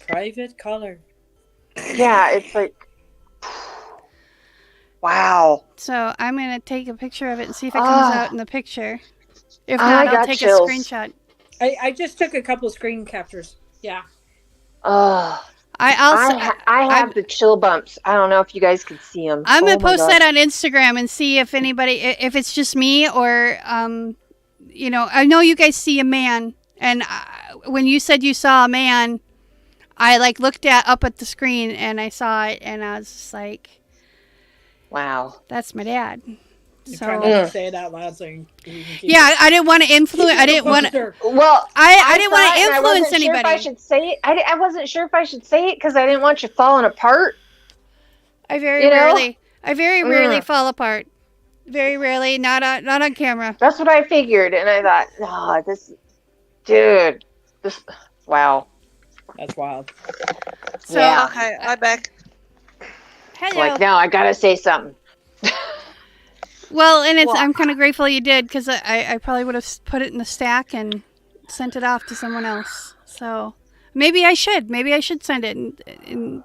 Private color. Yeah, it's like, wow. So I'm gonna take a picture of it and see if it comes out in the picture. If I not, I'll got take chills. a screenshot. I just took a couple of screen captures. Yeah. I have the chill bumps. I don't know if you guys can see them. I'm gonna post that on Instagram and see if if it's just me or I know you guys see a man, and when you said you saw a man, I looked up at the screen and I saw it and I was just like, wow, that's my dad. You So try not to say it out loud so you can keep I didn't want to influence. I didn't want to. Well, I didn't want to influence I wasn't anybody. Sure if I should say it. I wasn't sure if I should say it because I didn't want you falling apart. I very rarely fall apart. Very rarely, not on camera. That's what I figured, and I thought, wow. That's wild. So Yeah. Okay, I'm back. hello. Like, now I gotta say something. Well, and I'm kind of grateful you did because I probably would have put it in the stack and sent it off to someone else. So maybe I should send it, and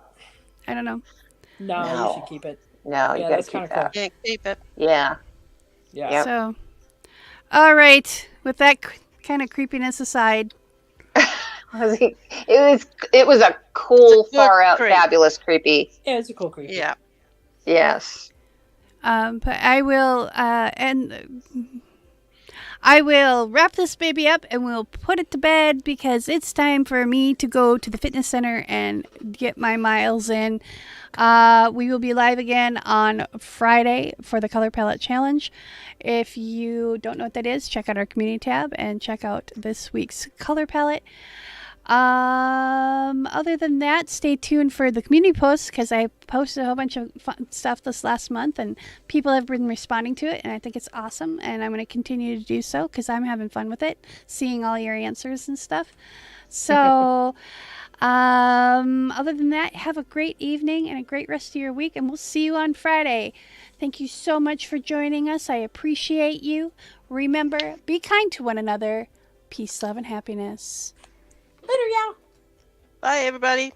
I don't know. No, you should keep it. No, you gotta keep that. Yeah, keep it. Yeah. Yeah. Yep. So, all right. With that kind of creepiness aside, it was a cool, far out, fabulous creepy. Yeah, it's a cool creepy. Yeah. Yes. but I will wrap this baby up and we'll put it to bed because it's time for me to go to the fitness center and get my miles in. We will be live again on Friday for the Color Palette Challenge. If you don't know what that is, check out our community tab and check out this week's color palette. Other than that, stay tuned for the community posts because I posted a whole bunch of fun stuff this last month and people have been responding to it and I think it's awesome and I'm going to continue to do so because I'm having fun with it, seeing all your answers and stuff. So other than that, have a great evening and a great rest of your week and we'll see you on Friday. Thank you so much for joining us. I appreciate you. Remember, be kind to one another. Peace, love, and happiness. Later, y'all. Bye, everybody.